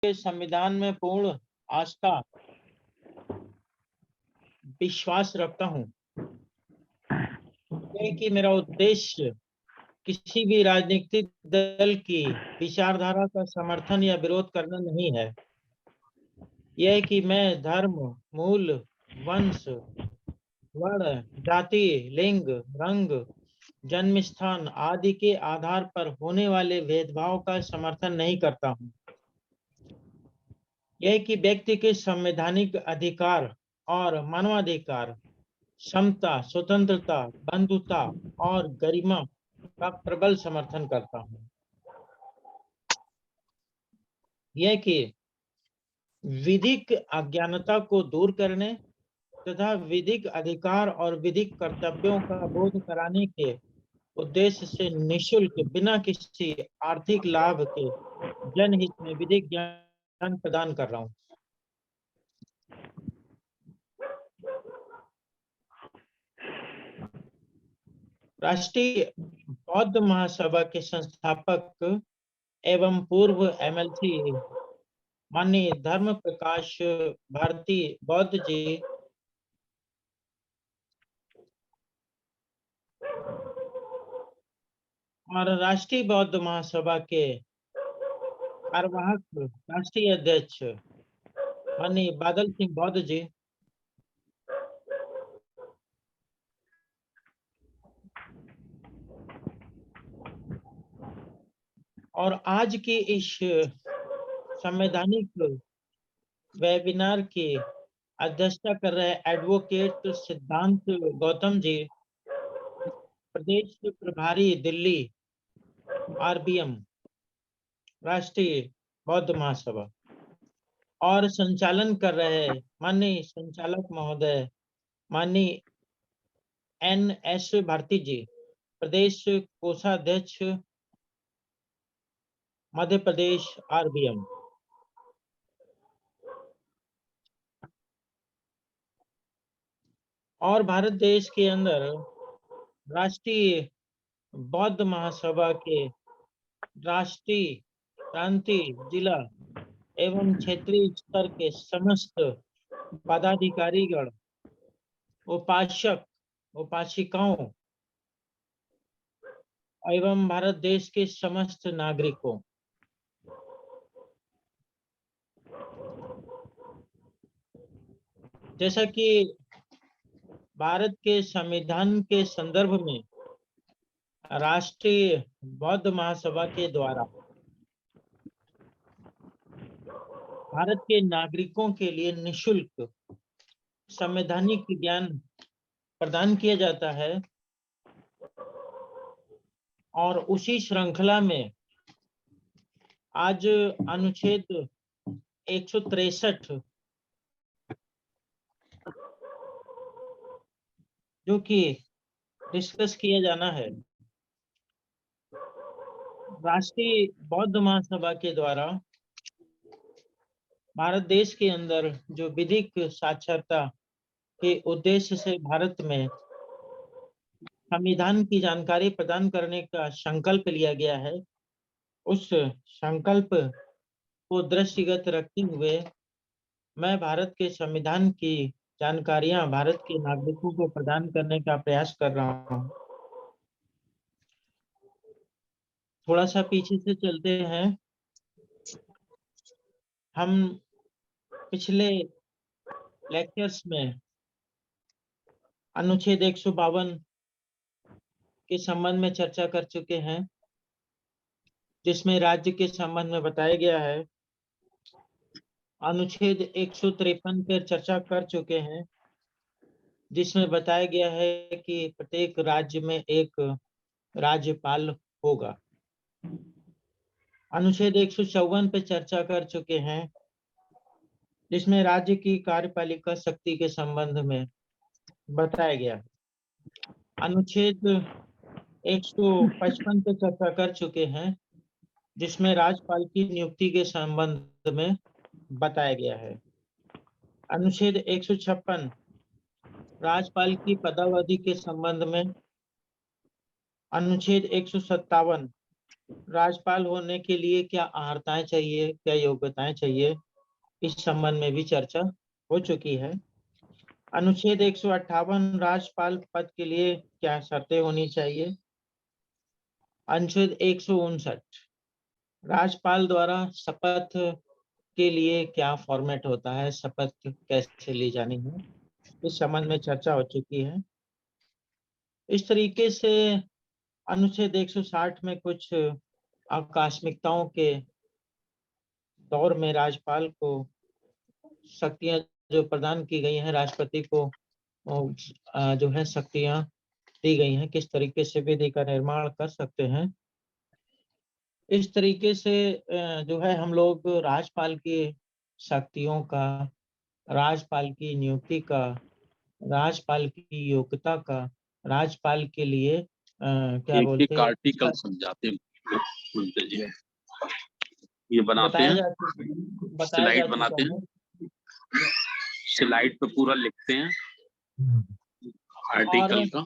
के संविधान में पूर्ण आस्था विश्वास रखता हूँ। यह कि मेरा उद्देश्य किसी भी राजनीतिक दल की विचारधारा का समर्थन या विरोध करना नहीं है। यह कि मैं धर्म, मूल, वंश, वर्ण, जाति, लिंग, रंग, जन्म स्थान आदि के आधार पर होने वाले भेदभाव का समर्थन नहीं करता हूँ। यह कि व्यक्ति के संवैधानिक अधिकार और मानवाधिकार, समता, स्वतंत्रता, बंधुता और गरिमा का प्रबल समर्थन करता हूँ। यह कि विधिक अज्ञानता को दूर करने तथा विधिक अधिकार और विधिक कर्तव्यों का बोध कराने के उद्देश्य से निःशुल्क बिना किसी आर्थिक लाभ के जनहित में विधिक ज्ञान प्रदान कर रहा हूँ। राष्ट्रीय बौद्ध महासभा के संस्थापक एवं पूर्व एमएलसी माननीय धर्म प्रकाश भारती बौद्ध जी और राष्ट्रीय बौद्ध महासभा के कार्यवाहक राष्ट्रीय अध्यक्ष माननीय बादल सिंह बौद्ध जी और आज की इस संवैधानिक वेबिनार की अध्यक्षता कर रहे एडवोकेट सिद्धांत गौतम जी, प्रदेश प्रभारी दिल्ली आरबीएम राष्ट्रीय बौद्ध महासभा और संचालन कर रहे माननीय संचालक महोदय माननीय एनएस भारती जी, प्रदेश कोषाध्यक्ष मध्य प्रदेश आरबीएम। और भारत देश के अंदर राष्ट्रीय बौद्ध महासभा के राष्ट्रीय, प्रांतीय, जिला एवं क्षेत्रीय स्तर के समस्त पदाधिकारीगण, उपासक, उपासिकाओं एवं भारत देश के समस्त नागरिकों, जैसा कि भारत के संविधान के संदर्भ में राष्ट्रीय बौद्ध महासभा के द्वारा भारत के नागरिकों के लिए निःशुल्क संवैधानिक ज्ञान प्रदान किया जाता है और उसी श्रृंखला में आज अनुच्छेद 163 जो कि डिस्कस किया जाना है, राष्ट्रीय बौद्ध महासभा के द्वारा भारत देश के अंदर जो विधिक साक्षरता के उद्देश्य से भारत में संविधान की जानकारी प्रदान करने का संकल्प लिया गया है, उस संकल्प को दृष्टिगत रखते हुए मैं भारत के संविधान की जानकारियां भारत के नागरिकों को प्रदान करने का प्रयास कर रहा हूं। थोड़ा सा पीछे से चलते हैं। हम पिछले लेक्चर्स में अनुच्छेद 152 के संबंध में चर्चा कर चुके हैं, जिसमें राज्य के संबंध में बताया गया है। अनुच्छेद 153 पर चर्चा कर चुके हैं, जिसमें बताया गया है कि प्रत्येक राज्य में एक राज्यपाल होगा। अनुच्छेद 154 पे चर्चा कर चुके हैं, जिसमें राज्य की कार्यपालिका शक्ति के संबंध में बताया गया। अनुच्छेद 155 पे चर्चा कर चुके हैं, जिसमें राज्यपाल की नियुक्ति के संबंध में बताया गया है। अनुच्छेद 156 राज्यपाल की पदावधि के संबंध में, अनुच्छेद 157 राज्यपाल होने के लिए क्या अर्हताएं चाहिए, क्या योग्यताएं चाहिए, इस संबंध में भी चर्चा हो चुकी है। अनुच्छेद 158 राज्यपाल पद के लिए क्या शर्तें होनी चाहिए। अनुच्छेद 159 राज्यपाल द्वारा शपथ के लिए क्या फॉर्मेट होता है, शपथ कैसे ली जानी है, इस संबंध में चर्चा हो चुकी है। इस तरीके से अनुच्छेद 160 में कुछ आकस्मिकताओं के दौर में राज्यपाल को शक्तियां जो प्रदान की गई हैं, राष्ट्रपति को जो है शक्तियां दी गई हैं, किस तरीके से विधि का निर्माण कर सकते हैं। इस तरीके से जो है हम लोग राज्यपाल की शक्तियों का, राज्यपाल की नियुक्ति का, राज्यपाल की योग्यता का, राज्यपाल के लिए क्या एक बोलते एक हैं, आर्टिकल समझाते हैं बोलते जी, ये बनाते बताया हैं, जा स्लाइड चुका बनाते हैं, है। स्लाइड पे पूरा लिखते हैं और आर्टिकल का।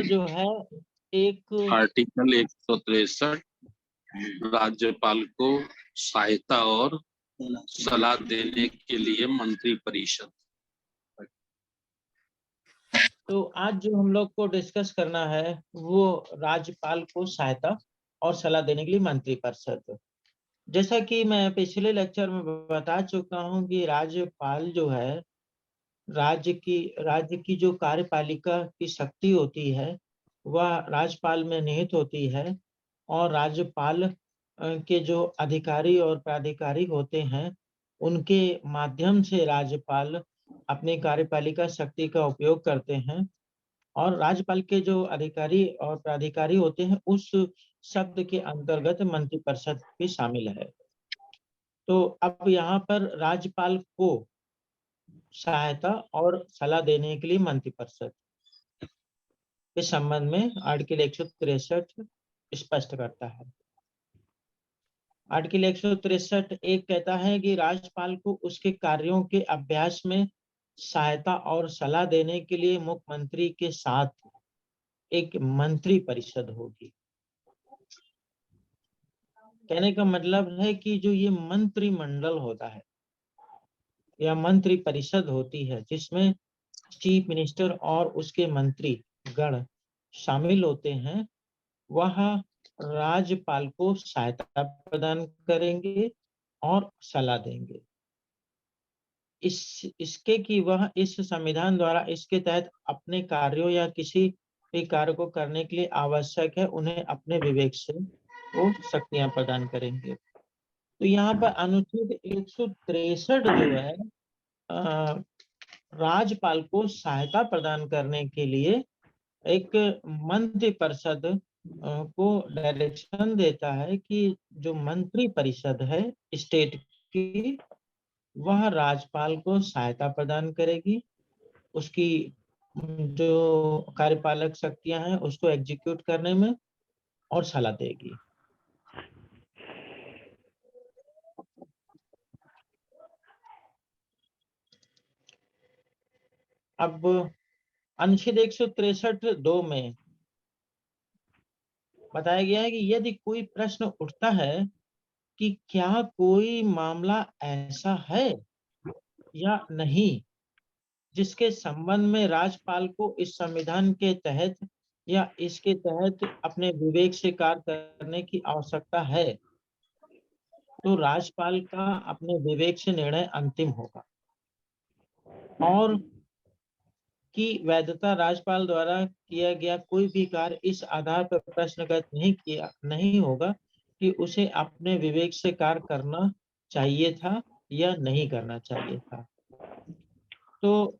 जो है एक आर्टिकल 163 राज्यपाल को सहायता और सलाह देने के लिए मंत्रिपरिषद। तो आज जो हम लोग को डिस्कस करना है वो राज्यपाल को सहायता और सलाह देने के लिए मंत्रिपरिषद। जैसा कि मैं पिछले लेक्चर में बता चुका हूं कि राज्यपाल जो है राज्य की जो कार्यपालिका की शक्ति होती है वह राज्यपाल में निहित होती है। और राज्यपाल के जो अधिकारी और प्राधिकारी होते हैं उनके माध्यम से राज्यपाल अपनी कार्यपालिका शक्ति का उपयोग करते हैं। और राज्यपाल के जो अधिकारी और प्राधिकारी होते हैं उस शब्द के अंतर्गत मंत्रिपरिषद भी शामिल है। तो अब यहाँ पर राज्यपाल को सहायता और सलाह देने के लिए मंत्रिपरिषद के संबंध में आर्टिकल 163 स्पष्ट करता है। आर्टिकल 163 एक कहता है कि राज्यपाल को उसके कार्यों के अभ्यास में सहायता और सलाह देने के लिए मुख्यमंत्री के साथ एक मंत्री परिषद होगी। कहने का मतलब है कि जो ये मंत्रिमंडल होता है या मंत्री परिषद होती है जिसमें चीफ मिनिस्टर और उसके मंत्री गण शामिल होते हैं, वह राज्यपाल को सहायता प्रदान करेंगे और सलाह देंगे। इसके कि वह इस संविधान द्वारा इसके तहत अपने कार्यों या किसी भी कार्य को करने के लिए आवश्यक है उन्हें अपने विवेक से वो शक्तियां प्रदान करेंगे। तो यहाँ पर अनुच्छेद 163 जो है राज्यपाल को सहायता प्रदान करने के लिए एक मंत्रि परिषद को डायरेक्शन देता है कि जो मंत्री परिषद है स्टेट की, वह राज्यपाल को सहायता प्रदान करेगी, उसकी जो कार्यपालक शक्तियां हैं उसको एग्जीक्यूट करने में और सलाह देगी। अब अनुच्छेद 163(2) में बताया गया है कि यदि कोई प्रश्न उठता है कि क्या कोई मामला ऐसा है या नहीं जिसके संबंध में राज्यपाल को इस संविधान के तहत या इसके तहत अपने विवेक से कार्य करने की आवश्यकता है, तो राज्यपाल का अपने विवेक से निर्णय अंतिम होगा और की वैधता राज्यपाल द्वारा किया गया कोई भी कार्य इस आधार पर प्रश्नगत नहीं होगा कि उसे अपने विवेक से कार्य करना चाहिए था या नहीं करना चाहिए था। तो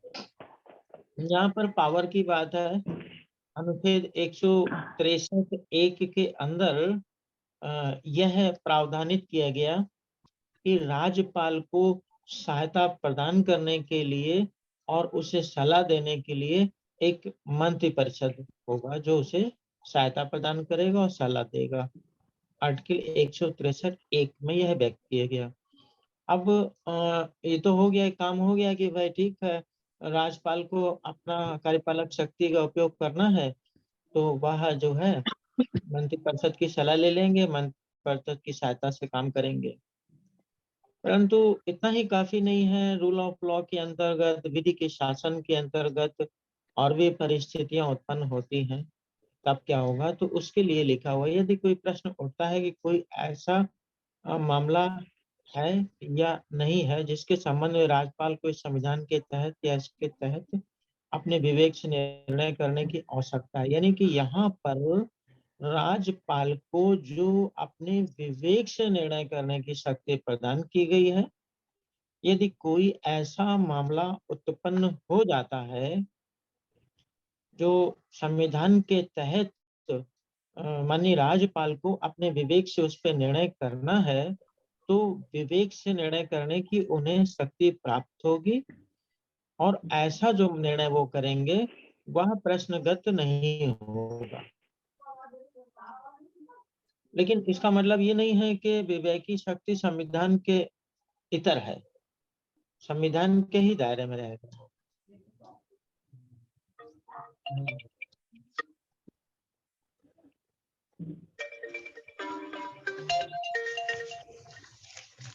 यहाँ पर पावर की बात है। अनुच्छेद 163(1) के अंदर यह प्रावधानित किया गया कि राज्यपाल को सहायता प्रदान करने के लिए और उसे सलाह देने के लिए एक मंत्रि परिषद होगा जो उसे सहायता प्रदान करेगा और सलाह देगा। आर्टिकल 163(1) में यह व्यक्त किया गया। अब ये तो हो गया, काम हो गया कि भाई ठीक है, राज्यपाल को अपना कार्यपालक शक्ति का उपयोग करना है तो वह जो है मंत्रिपरिषद की सलाह ले लेंगे, मंत्रिपरिषद की सहायता से काम करेंगे। परंतु इतना ही काफी नहीं है। रूल ऑफ लॉ के अंतर्गत, विधि के शासन के अंतर्गत और भी परिस्थितियां उत्पन्न होती हैं। तब क्या होगा, तो उसके लिए लिखा हुआ है, यदि कोई प्रश्न उठता है कि कोई ऐसा मामला है या नहीं है जिसके संबंध में राज्यपाल को इस संविधान के तहत या इसके तहत अपने विवेक से निर्णय करने की आवश्यकता है, यानी कि यहाँ पर राज्यपाल को जो अपने विवेक से निर्णय करने की शक्ति प्रदान की गई है, यदि कोई ऐसा मामला उत्पन्न हो जाता है जो संविधान के तहत माननीय राज्यपाल को अपने विवेक से उस पर निर्णय करना है, तो विवेक से निर्णय करने की उन्हें शक्ति प्राप्त होगी और ऐसा जो निर्णय वो करेंगे वह प्रश्नगत नहीं होगा। लेकिन इसका मतलब ये नहीं है कि विवेकी शक्ति संविधान के इतर है, संविधान के ही दायरे में रहेगा।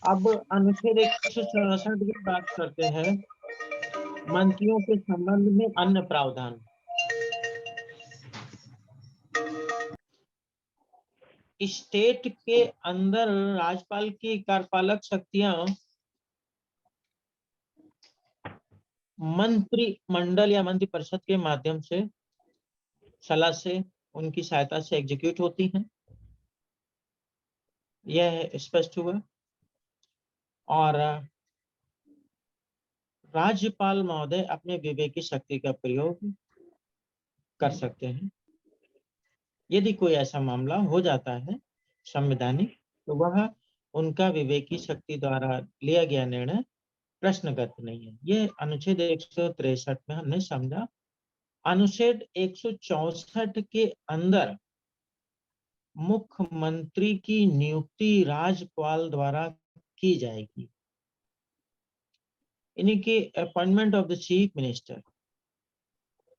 अब अनुच्छेद 164 की बात करते हैं, मंत्रियों के संबंध में अन्य प्रावधान। स्टेट के अंदर राज्यपाल की कार्यपालक शक्तियां मंत्रिमंडल या मंत्रिपरिषद के माध्यम से, सलाह से, उनकी सहायता से एग्जीक्यूट होती हैं, यह स्पष्ट हुआ। और राज्यपाल महोदय अपने विवेक की शक्ति का प्रयोग कर सकते हैं। यदि कोई ऐसा मामला हो जाता है संवैधानिक, तो वह उनका विवेकी शक्ति द्वारा लिया गया निर्णय प्रश्नगत नहीं है। ये अनुच्छेद 163 में हमने समझा। अनुच्छेद 164 के अंदर मुख्यमंत्री की नियुक्ति राज्यपाल द्वारा की जाएगी, यानी कि appointment of the chief minister.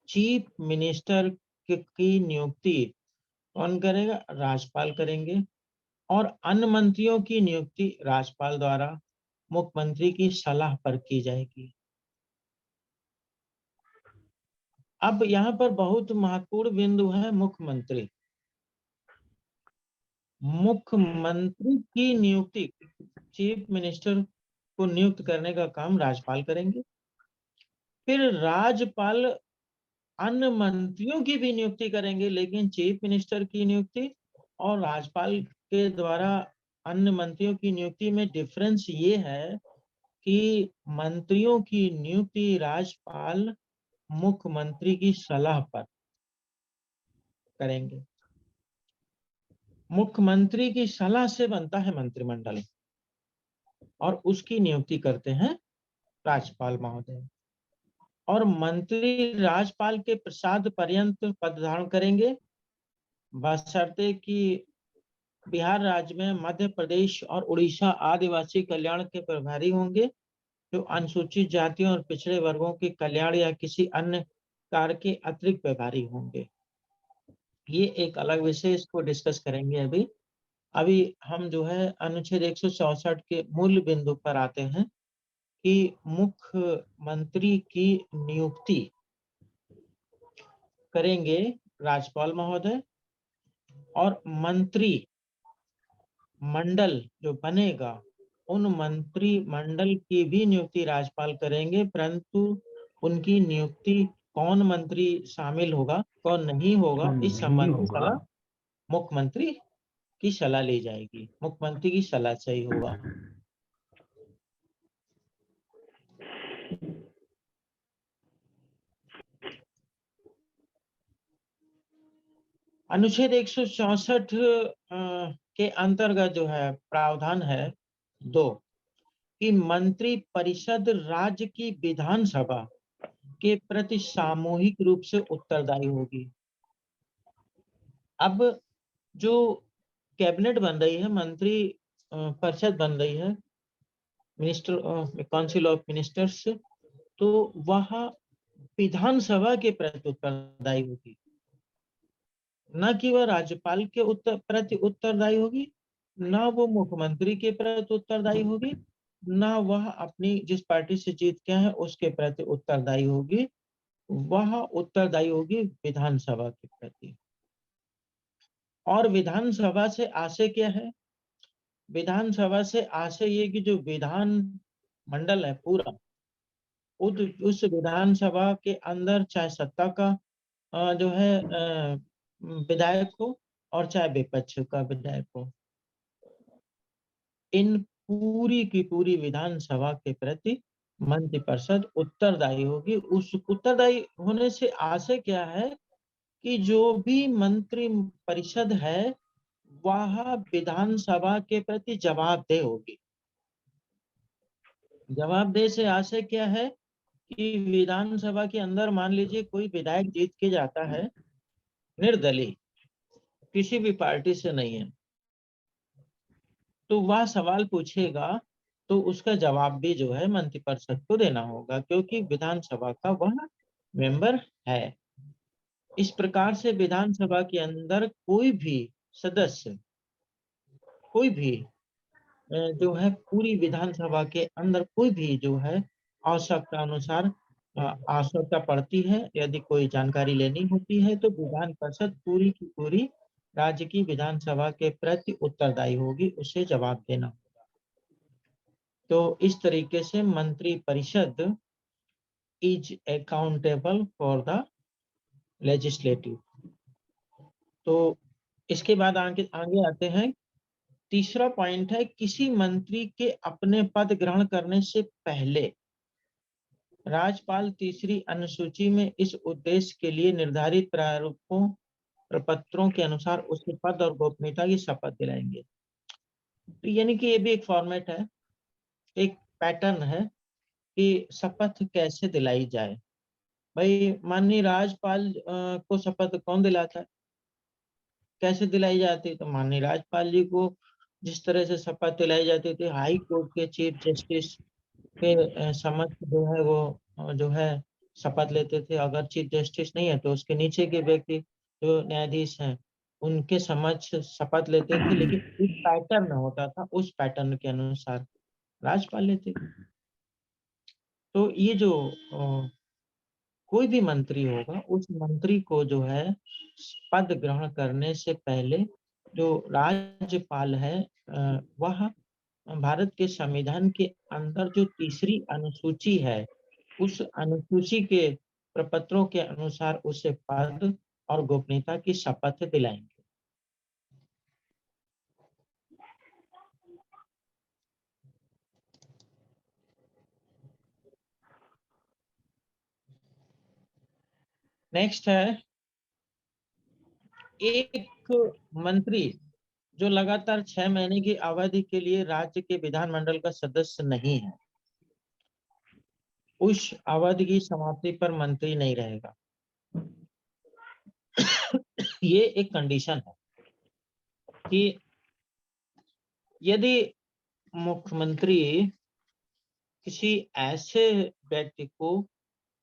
Chief minister की नियुक्ति कौन करेगा? राज्यपाल करेंगे। और अन्य मंत्रियों की नियुक्ति राज्यपाल द्वारा मुख्यमंत्री की सलाह पर की जाएगी। अब यहाँ पर बहुत महत्वपूर्ण बिंदु है मुख्यमंत्री। मुख्यमंत्री की नियुक्ति, चीफ मिनिस्टर को नियुक्त करने का काम राज्यपाल करेंगे। फिर राज्यपाल अन्य मंत्रियों की भी नियुक्ति करेंगे, लेकिन चीफ मिनिस्टर की नियुक्ति और राज्यपाल के द्वारा अन्य मंत्रियों की नियुक्ति में डिफरेंस ये है कि मंत्रियों की नियुक्ति राज्यपाल मुख्यमंत्री की सलाह पर करेंगे। मुख्यमंत्री की सलाह से बनता है मंत्रिमंडल और उसकी नियुक्ति करते हैं राज्यपाल महोदय। और मंत्री राज्यपाल के प्रसाद पर्यंत पद धारण करेंगे, बशर्ते कि बिहार राज्य में मध्य प्रदेश और उड़ीसा आदिवासी कल्याण के प्रभारी होंगे, जो अनुसूचित जातियों और पिछड़े वर्गों के कल्याण या किसी अन्य कार्य के अतिरिक्त प्रभारी होंगे। ये एक अलग विषय, इसको डिस्कस करेंगे। अभी हम जो है अनुच्छेद 164 के मूल बिंदु पर आते हैं कि मुख्यमंत्री की नियुक्ति करेंगे राज्यपाल महोदय और मंत्री मंडल जो बनेगा उन मंत्री मंडल की भी नियुक्ति राज्यपाल करेंगे, परंतु उनकी नियुक्ति कौन मंत्री शामिल होगा कौन नहीं होगा इस संबंध में सलाह मुख्यमंत्री की सलाह ली जाएगी। मुख्यमंत्री की सलाह से ही होगा। अनुच्छेद 164 के अंतर्गत जो है प्रावधान है 2 कि मंत्री परिषद राज्य की विधानसभा के प्रति सामूहिक रूप से उत्तरदायी होगी। अब जो कैबिनेट बन रही है, मंत्री परिषद बन रही है, मिनिस्टर काउंसिल ऑफ मिनिस्टर्स, तो वह विधानसभा के प्रति उत्तरदायी होगी। न कि वह राज्यपाल के प्रति उत्तरदायी होगी, न वो मुख्यमंत्री के प्रति उत्तरदायी होगी, न वह अपनी जिस पार्टी से जीत के है उसके प्रति उत्तरदायी होगी, वह उत्तरदायी होगी विधानसभा के प्रति। और विधानसभा से आशय क्या है? विधानसभा से आशय ये कि जो विधान मंडल है पूरा, उस विधानसभा के अंदर चाहे सत्ता का जो है विधायक हो और चाहे विपक्ष का विधायक हो, इन पूरी की पूरी विधानसभा के प्रति मंत्रिपरिषद उत्तरदायी होगी। उस उत्तरदायी होने से आशय क्या है कि जो भी मंत्री परिषद है वह विधानसभा के प्रति जवाबदेह होगी। जवाबदेह से आशय क्या है कि विधानसभा के अंदर मान लीजिए कोई विधायक जीत के जाता है, निर्दलीय, किसी भी पार्टी से नहीं है, तो वह सवाल पूछेगा तो उसका जवाब भी जो है मंत्रिपरिषद को देना होगा, क्योंकि विधानसभा का वह मेंबर है। इस प्रकार से विधानसभा के अंदर कोई भी सदस्य, कोई भी जो है पूरी विधानसभा के अंदर कोई भी जो है आवश्यकता अनुसार आवश्यकता पड़ती है, यदि कोई जानकारी लेनी होती है तो विधान परिषद पूरी की पूरी राज्य की विधानसभा के प्रति उत्तरदायी होगी, उसे जवाब देना होगा। तो इस तरीके से मंत्री परिषद is accountable for the legislative. तो इसके बाद आगे आते हैं। तीसरा पॉइंट है, किसी मंत्री के अपने पद ग्रहण करने से पहले राज्यपाल तीसरी अनुसूची में इस उद्देश्य के लिए निर्धारित प्रारूपों प्रपत्रों के अनुसार उसके पद और गोपनीयता की शपथ दिलाएंगे। तो यानी कि ये भी एक फॉर्मेट है, एक पैटर्न है कि शपथ कैसे दिलाई जाए। भाई माननीय राज्यपाल को शपथ कौन दिलाता है, कैसे दिलाई जाती है? तो माननीय राज्यपाल जी को जिस तरह से शपथ दिलाई जाती थी, हाई कोर्ट के चीफ जस्टिस के समक्ष जो है वो जो है शपथ लेते थे। अगर चीफ जस्टिस नहीं है तो उसके नीचे के व्यक्ति जो न्यायाधीश हैं उनके समक्ष शपथ लेते थे, लेकिन एक पैटर्न होता था, उस पैटर्न के अनुसार राज्यपाल लेते थे। तो ये जो कोई भी मंत्री होगा उस मंत्री को जो है पद ग्रहण करने से पहले जो राज्यपाल है वह भारत के संविधान के अंदर जो तीसरी अनुसूची है उस अनुसूची के प्रपत्रों के अनुसार उसे पद और गोपनीयता की शपथ दिलाएंगे। नेक्स्ट है, एक मंत्री जो लगातार 6 महीने की अवधि के लिए राज्य के विधानमंडल का सदस्य नहीं है, उस अवधि की समाप्ति पर मंत्री नहीं रहेगा। ये एक कंडीशन है कि यदि मुख्यमंत्री किसी ऐसे व्यक्ति को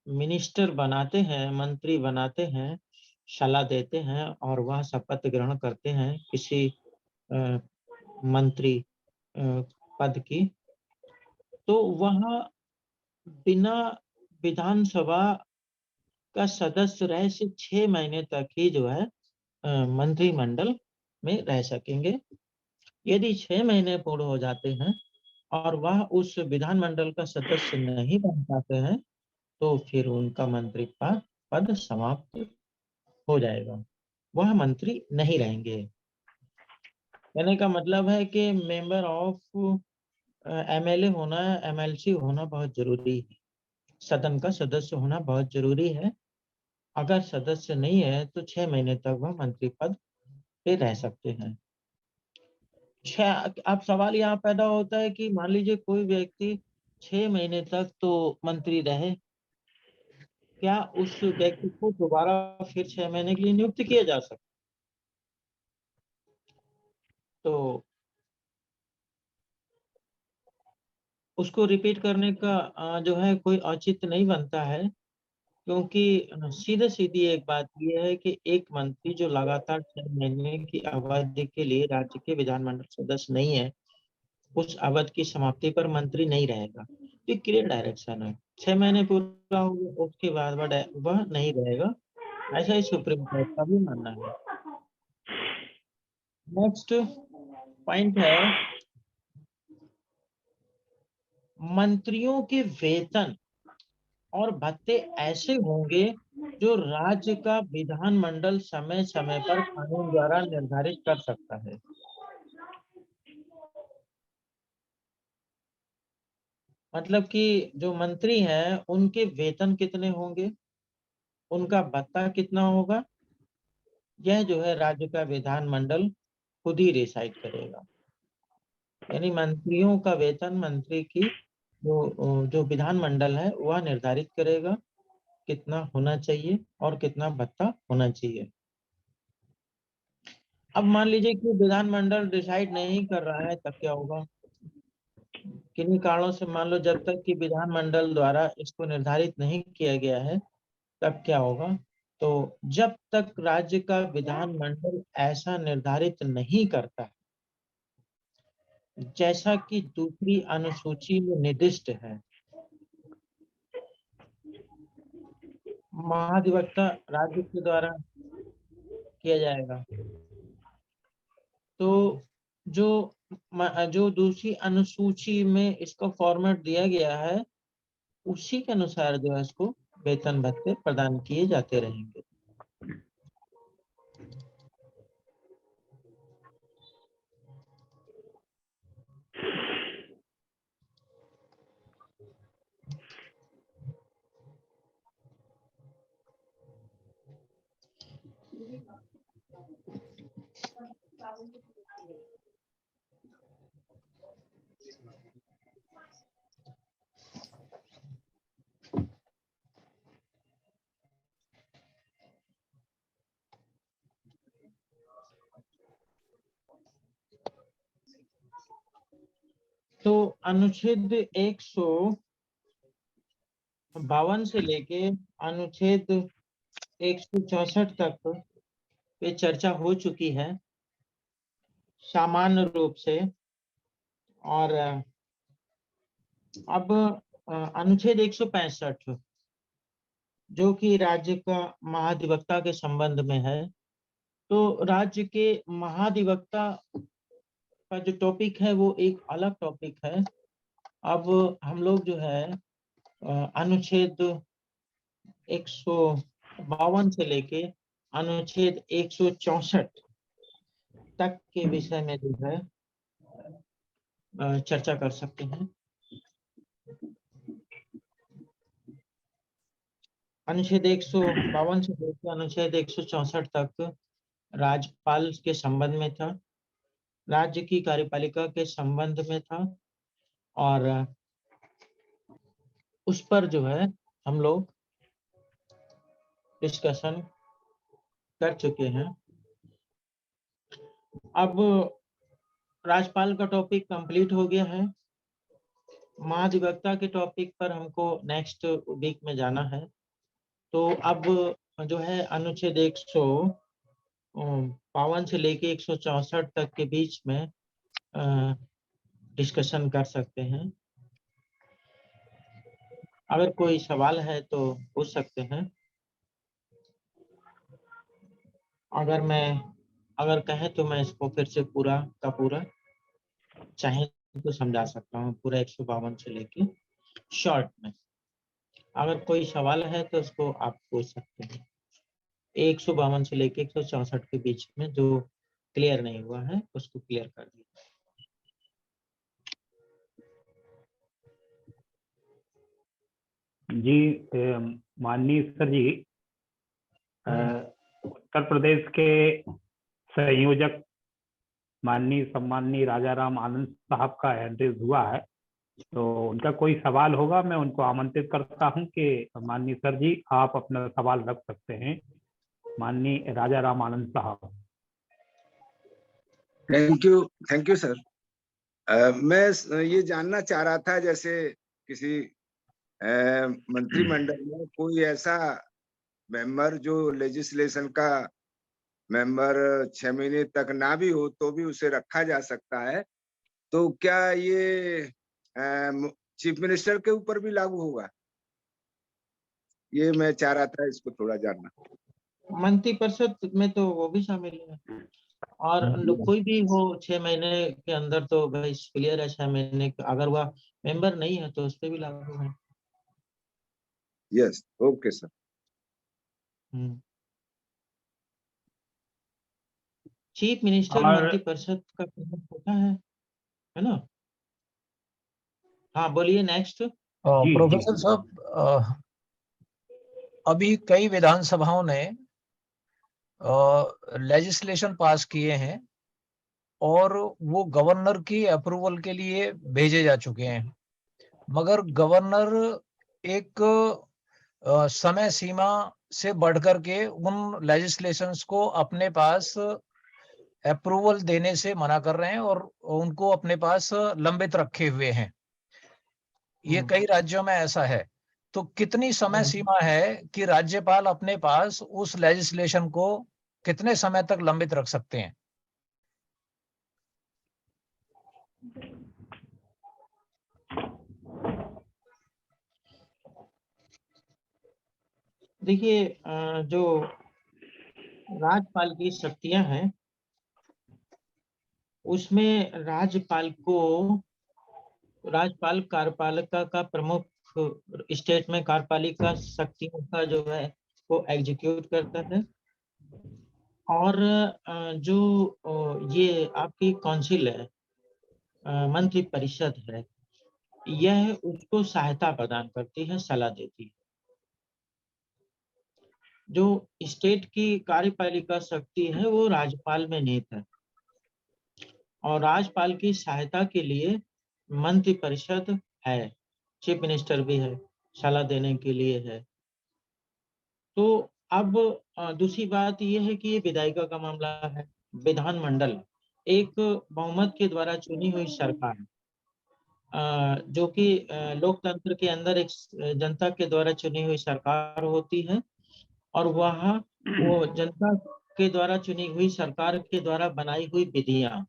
मिनिस्टर बनाते हैं, मंत्री बनाते हैं, सलाह देते हैं और वह शपथ ग्रहण करते हैं किसी मंत्री पद की, तो वह बिना विधानसभा का सदस्य रहे सिर्फ 6 महीने तक ही जो है मंत्रिमंडल में रह सकेंगे। यदि 6 महीने पूर्ण हो जाते हैं और वह उस विधानमंडल का सदस्य नहीं बन पाते हैं तो फिर उनका मंत्री पद समाप्त हो जाएगा, वह मंत्री नहीं रहेंगे। कहने का मतलब है कि मेंबर ऑफ एमएलए होना, एमएलसी होना बहुत जरूरी है, सदन का सदस्य होना बहुत जरूरी है। अगर सदस्य नहीं है तो 6 महीने तक वह मंत्री पद पे रह सकते हैं। अब सवाल यहाँ पैदा होता है कि मान लीजिए कोई व्यक्ति 6 महीने तक तो मंत्री रहे, क्या उस व्यक्ति को दोबारा फिर 6 महीने के लिए नियुक्त किया जा सकता? तो उसको रिपीट करने का जो है कोई औचित्य नहीं बनता है, क्योंकि सीधे सीधी एक बात यह है कि एक मंत्री जो लगातार 6 महीने की अवधि के लिए राज्य के विधानमंडल सदस्य नहीं है, उस अवधि की समाप्ति पर मंत्री नहीं रहेगा। तो ये क्लियर डायरेक्शन है। 6 महीने पूरा हो गया, उसके बाद वह नहीं रहेगा, ऐसा ही सुप्रीम कोर्ट का भी मानना है। नेक्स्ट पॉइंट है, मंत्रियों के वेतन और भत्ते ऐसे होंगे जो राज्य का विधानमंडल समय समय पर कानून द्वारा निर्धारित कर सकता है। मतलब कि जो मंत्री हैं उनके वेतन कितने होंगे, उनका भत्ता कितना होगा, यह जो है राज्य का विधानमंडल खुद ही डिसाइड करेगा। यानी मंत्रियों का वेतन मंत्री की जो विधानमंडल है वह निर्धारित करेगा कितना होना चाहिए और कितना भत्ता होना चाहिए। अब मान लीजिए कि विधानमंडल डिसाइड नहीं कर रहा है, तब क्या होगा? किन्हीं कारणों से मान लो जब तक कि विधानमंडल द्वारा इसको निर्धारित नहीं किया गया है, तब क्या होगा? तो जब तक राज्य का विधानमंडल ऐसा निर्धारित नहीं करता जैसा कि दूसरी अनुसूची में निर्दिष्ट है, महाधिवक्ता राज्य के द्वारा किया जाएगा। तो जो दूसरी अनुसूची में इसका फॉर्मेट दिया गया है, उसी के अनुसार जो है इसको वेतन भत्ते प्रदान किए जाते रहेंगे। तो अनुच्छेद 152 से लेके अनुच्छेद 164 तक पे चर्चा हो चुकी है सामान्य रूप से। और अब अनुच्छेद 165 जो कि राज्य का महाधिवक्ता के संबंध में है, तो राज्य के महाधिवक्ता का जो टॉपिक है वो एक अलग टॉपिक है। अब हम लोग जो है अनुच्छेद 152 से लेके अनुच्छेद 164 तक के विषय में जो है चर्चा कर सकते हैं। अनुच्छेद 152 से लेकर अनुच्छेद 164 तक राज्यपाल के संबंध में था, राज्य की कार्यपालिका के संबंध में था, और उस पर जो है हम लोग डिस्कशन कर चुके हैं। अब राज्यपाल का टॉपिक कंप्लीट हो गया है। महाधिवक्ता के टॉपिक पर हमको नेक्स्ट वीक में जाना है। तो अब जो है अनुच्छेद 152 से लेके 164 तक के बीच में डिस्कशन कर सकते हैं। अगर कोई सवाल है तो पूछ सकते हैं। अगर कहें तो मैं इसको फिर से पूरा का पूरा चाहे तो समझा सकता हूँ, पूरा 152 से लेके शॉर्ट में। अगर कोई सवाल है तो उसको आप पूछ सकते हैं। 152 से लेके 164 के बीच में जो क्लियर नहीं हुआ है उसको क्लियर कर दिया। जी माननीय सर जी, उत्तर प्रदेश के संयोजक माननीय सम्माननीय राजा राम आनंद साहब का एड्रेस हुआ है, तो उनका कोई सवाल होगा मैं उनको आमंत्रित करता हूं कि माननीय सर जी आप अपना सवाल रख सकते हैं। माननीय राजा राम आनंद साहब। Thank you sir. मैं ये जानना चाह रहा था, जैसे किसी मंत्रिमंडल में कोई ऐसा मेंबर जो लेजिस्लेशन का मेंबर 6 महीने तक ना भी हो तो भी उसे रखा जा सकता है, तो क्या ये चीफ मिनिस्टर के ऊपर भी लागू होगा? ये मैं चाह रहा था इसको थोड़ा जानना। मंत्रिपरिषद में तो वो भी शामिल है, और कोई भी हो 6 महीने के अंदर तो भाई क्लियर है, 6 महीने अगर वह मेंबर नहीं है तो उस पर भी लागू है। Yes, okay sir. Chief minister और मंत्रिपरिषद का प्रमुख होता है ना। हाँ बोलिए नेक्स्ट। जी प्रोफेसर साहब, अभी कई विधानसभाओं ने लेजिस्लेशन पास किए हैं और वो गवर्नर की अप्रूवल के लिए भेजे जा चुके हैं, मगर गवर्नर एक समय सीमा से बढ़कर के उन लेजिस्लेशंस को अपने पास अप्रूवल देने से मना कर रहे हैं और उनको अपने पास लंबित रखे हुए हैं। ये कई राज्यों में ऐसा है, तो कितनी समय सीमा है कि राज्यपाल अपने पास उस लेजिस्लेशन को कितने समय तक लंबित रख सकते हैं? देखिए, जो राज्यपाल की शक्तियां हैं उसमें राज्यपाल कार्यपालिका का प्रमुख, स्टेट में कार्यपालिका शक्तियों का जो है वो एग्जीक्यूट करता है, और जो ये आपकी काउंसिल है, मंत्रि परिषद है, यह उसको सहायता प्रदान करती है, सलाह देती है। जो स्टेट की कार्यपालिका शक्ति है वो राज्यपाल में निहित है, और राज्यपाल की सहायता के लिए मंत्रि परिषद है, चीफ मिनिस्टर भी है, सलाह देने के लिए है। तो अब दूसरी बात यह है कि ये विधायिका का मामला है। विधानमंडल एक बहुमत के द्वारा चुनी हुई सरकार, जो कि लोकतंत्र के अंदर एक जनता के द्वारा चुनी हुई सरकार होती है, और वह वो जनता के द्वारा चुनी हुई सरकार के द्वारा बनाई हुई विधियां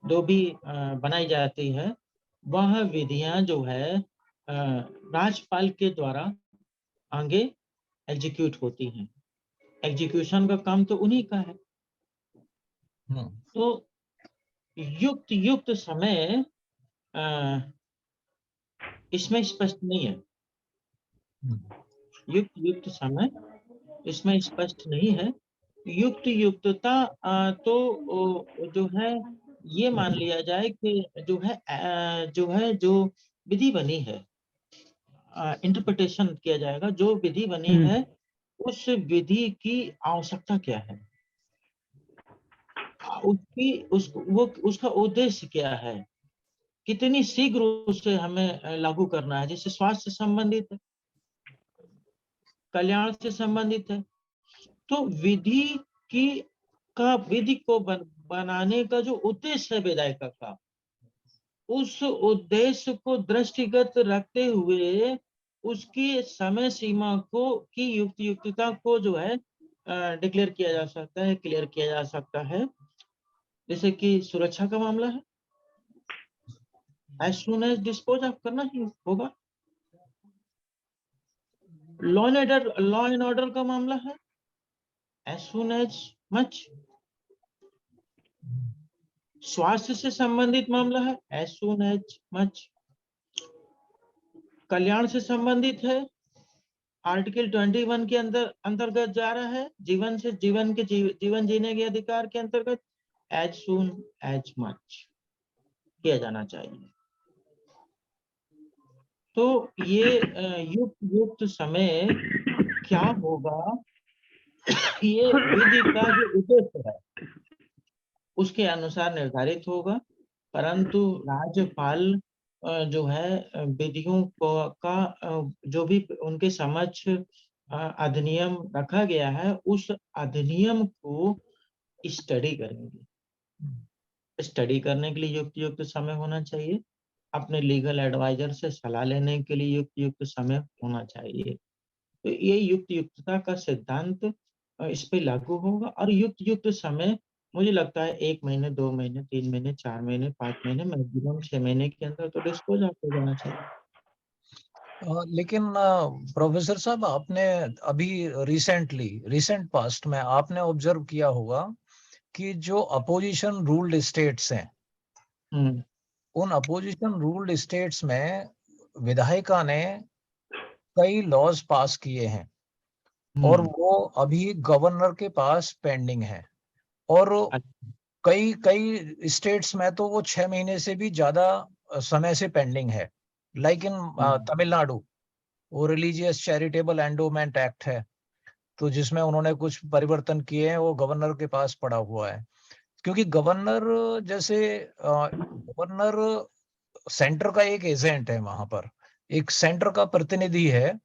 जो भी बनाई जाती है, वह विधियां जो है राज्यपाल के द्वारा आगे एग्जीक्यूट होती हैं। एग्जीक्यूशन का काम तो उन्हीं का है। तो युक्त समय इसमें स्पष्ट नहीं है। युक्त समय इसमें स्पष्ट नहीं है। युक्तता जो है ये मान लिया जाए कि जो विधि बनी है, इंटरप्रिटेशन किया जाएगा, जो विधि बनी है उस विधि की आवश्यकता क्या है, उसका उद्देश्य क्या है, कितनी शीघ्र उसे हमें लागू करना है। जैसे स्वास्थ्य से संबंधित है, कल्याण से संबंधित है, तो विधि को बनाने का जो उद्देश्य है विधायिका का, उस उद्देश्य को दृष्टिगत रखते हुए उसकी समय सीमा की युक्तता को जो है डिक्लेयर किया जा सकता है, क्लियर किया जा सकता है। जैसे कि सुरक्षा का मामला है, as soon as dispose of करना ही होगा। लॉ एंड ऑर्डर का मामला है, एज सून एज मच। स्वास्थ्य से संबंधित मामला है, एज सून एज मच। कल्याण से संबंधित है, आर्टिकल 21 के अंतर्गत जा रहा है, जीवन जीने के अधिकार के अंतर्गत, एज सून एज मच किया जाना चाहिए। तो ये युक्त समय क्या होगा, ये विधि का जो उद्देश्य है उसके अनुसार निर्धारित होगा, परंतु राज्यपाल जो है विधियों का जो भी उनके समक्ष अधिनियम रखा गया है, उस अधिनियम को स्टडी करेंगे। स्टडी करने के लिए युक्त समय होना चाहिए, अपने लीगल एडवाइजर से सलाह लेने के लिए युक्त समय होना चाहिए। तो ये युक्तता का सिद्धांत इस पे लागू होगा और युक्त समय मुझे लगता है 1 महीने, 2 महीने, 3 महीने, 4 महीने, 5 महीने, मैक्सिमम 6 महीने के अंदर तो डिस्पोज आउट हो जाना चाहिए। लेकिन प्रोफेसर साहब, आपने अभी रिसेंट पास्ट में आपने ऑब्जर्व किया होगा कि जो अपोजिशन रूल्ड स्टेट्स हैं, उन अपोजिशन रूल्ड स्टेट्स में विधायिका ने कई लॉज पास किए हैं और वो अभी गवर्नर के पास पेंडिंग है, और कई कई स्टेट्स में तो वो 6 महीने से भी ज्यादा समय से पेंडिंग है। लाइक इन तमिलनाडु, वो रिलीजियस चैरिटेबल एंडोमेंट एक्ट है, तो जिसमें उन्होंने कुछ परिवर्तन किए हैं, वो गवर्नर के पास पड़ा हुआ है। क्योंकि गवर्नर सेंटर का एक एजेंट है, वहां पर एक सेंटर का प्रतिनिधि है,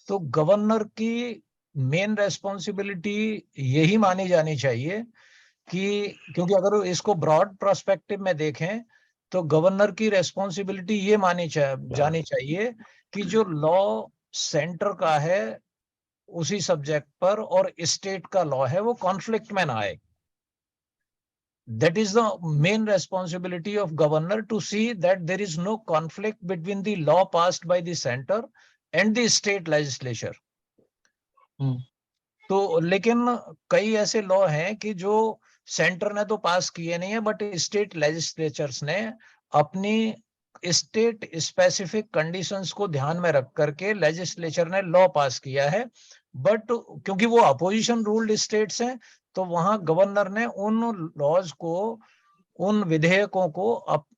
तो गवर्नर की मेन रेस्पॉन्सिबिलिटी यही मानी जानी चाहिए कि, क्योंकि अगर इसको ब्रॉड पर्सपेक्टिव में देखें तो गवर्नर की रेस्पॉन्सिबिलिटी ये जानी चाहिए कि जो लॉ सेंटर का है उसी सब्जेक्ट पर और स्टेट का लॉ है वो कॉन्फ्लिक्ट में ना आए। That is the main responsibility of governor, to see that there is no conflict between the law passed by the center and the state legislature. तो लेकिन कई ऐसे लॉ हैं कि जो सेंटर ने तो पास किए नहीं है, बट स्टेट लेजिस्लेचर्स ने अपनी स्टेट स्पेसिफिक कंडीशंस को ध्यान में रख करके लेजिस्लेचर ने लॉ पास किया है, बट क्योंकि वो अपोजिशन रूल्ड स्टेट्स हैं, तो वहां गवर्नर ने उन लॉज को, उन विधेयकों को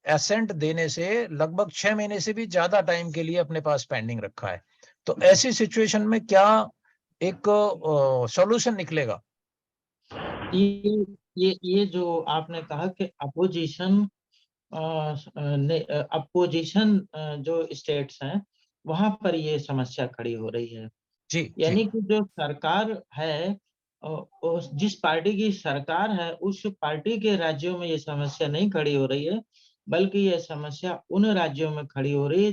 एसेंट देने से लगभग 6 महीने से भी ज्यादा टाइम के लिए अपने पास पेंडिंग रखा है। तो ऐसी सिचुएशन में क्या एक सॉल्यूशन निकलेगा? ये जो आपने कहा कि अपोजिशन जो स्टेट्स हैं वहां पर ये समस्या खड़ी हो रही है जी, यानी कि जो सरकार है, जिस पार्टी की सरकार है उस पार्टी के राज्यों में ये समस्या नहीं खड़ी हो रही है, बल्कि ये समस्या उन राज्यों में खड़ी हो रही है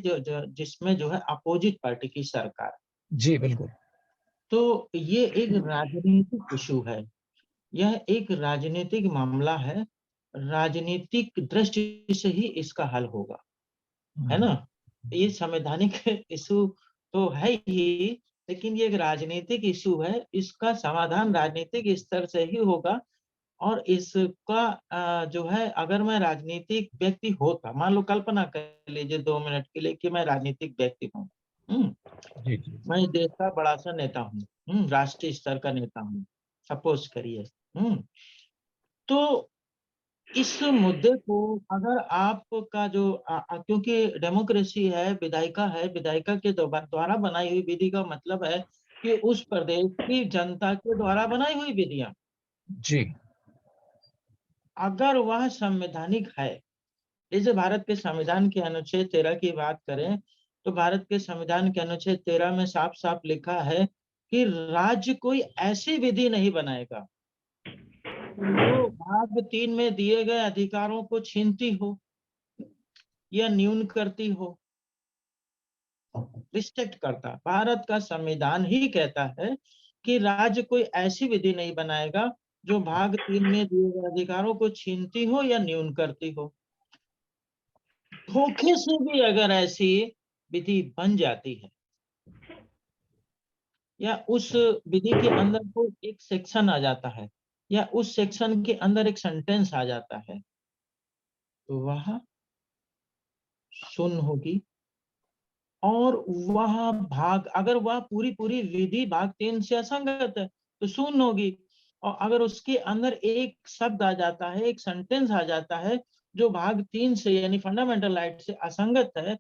जिसमें जो है अपोजिट पार्टी की सरकार। जी बिल्कुल। तो ये एक राजनीतिक इशू है, यह एक राजनीतिक मामला है, राजनीतिक दृष्टि से ही इसका हल होगा, है ना? ये संवैधानिक इशू तो है ही, लेकिन ये एक राजनीतिक इशू है, इसका समाधान राजनीतिक स्तर से ही होगा। और इसका जो है, अगर मैं राजनीतिक व्यक्ति होता, मान लो कल्पना कर लीजिए 2 मिनट के लिए कि मैं राजनीतिक व्यक्ति हूँ, मैं देश का बड़ा सा नेता हूँ, राष्ट्रीय स्तर का नेता हूँ, सपोज करिए, तो इस मुद्दे को अगर आपका जो क्योंकि डेमोक्रेसी है, विधायिका के द्वारा बनाई हुई विधि का मतलब है कि उस प्रदेश की जनता के द्वारा बनाई हुई विधियां, जी, अगर वह संवैधानिक है, जैसे भारत के संविधान के अनुच्छेद 13 की बात करें, तो भारत के संविधान के अनुच्छेद 13 में साफ साफ लिखा है कि राज्य कोई ऐसी विधि नहीं बनाएगा जो भाग 3 में दिए गए अधिकारों को छीनती हो या न्यून करती हो, रिस्ट्रिक्ट करता। भारत का संविधान ही कहता है कि राज्य कोई ऐसी विधि नहीं बनाएगा जो भाग 3 में दिए गए अधिकारों को छीनती हो या न्यून करती हो। धोखे से भी अगर ऐसी विधि बन जाती है या उस विधि के अंदर कोई एक सेक्शन आ जाता है या उस सेक्शन के अंदर एक सेंटेंस आ जाता है, तो वह शून्य होगी। और अगर वह पूरी विधि भाग 3 से असंगत है तो शून्य होगी। और अगर उसके अंदर एक शब्द आ जाता है, एक सेंटेंस आ जाता है जो भाग 3 से यानी फंडामेंटल राइट से असंगत है,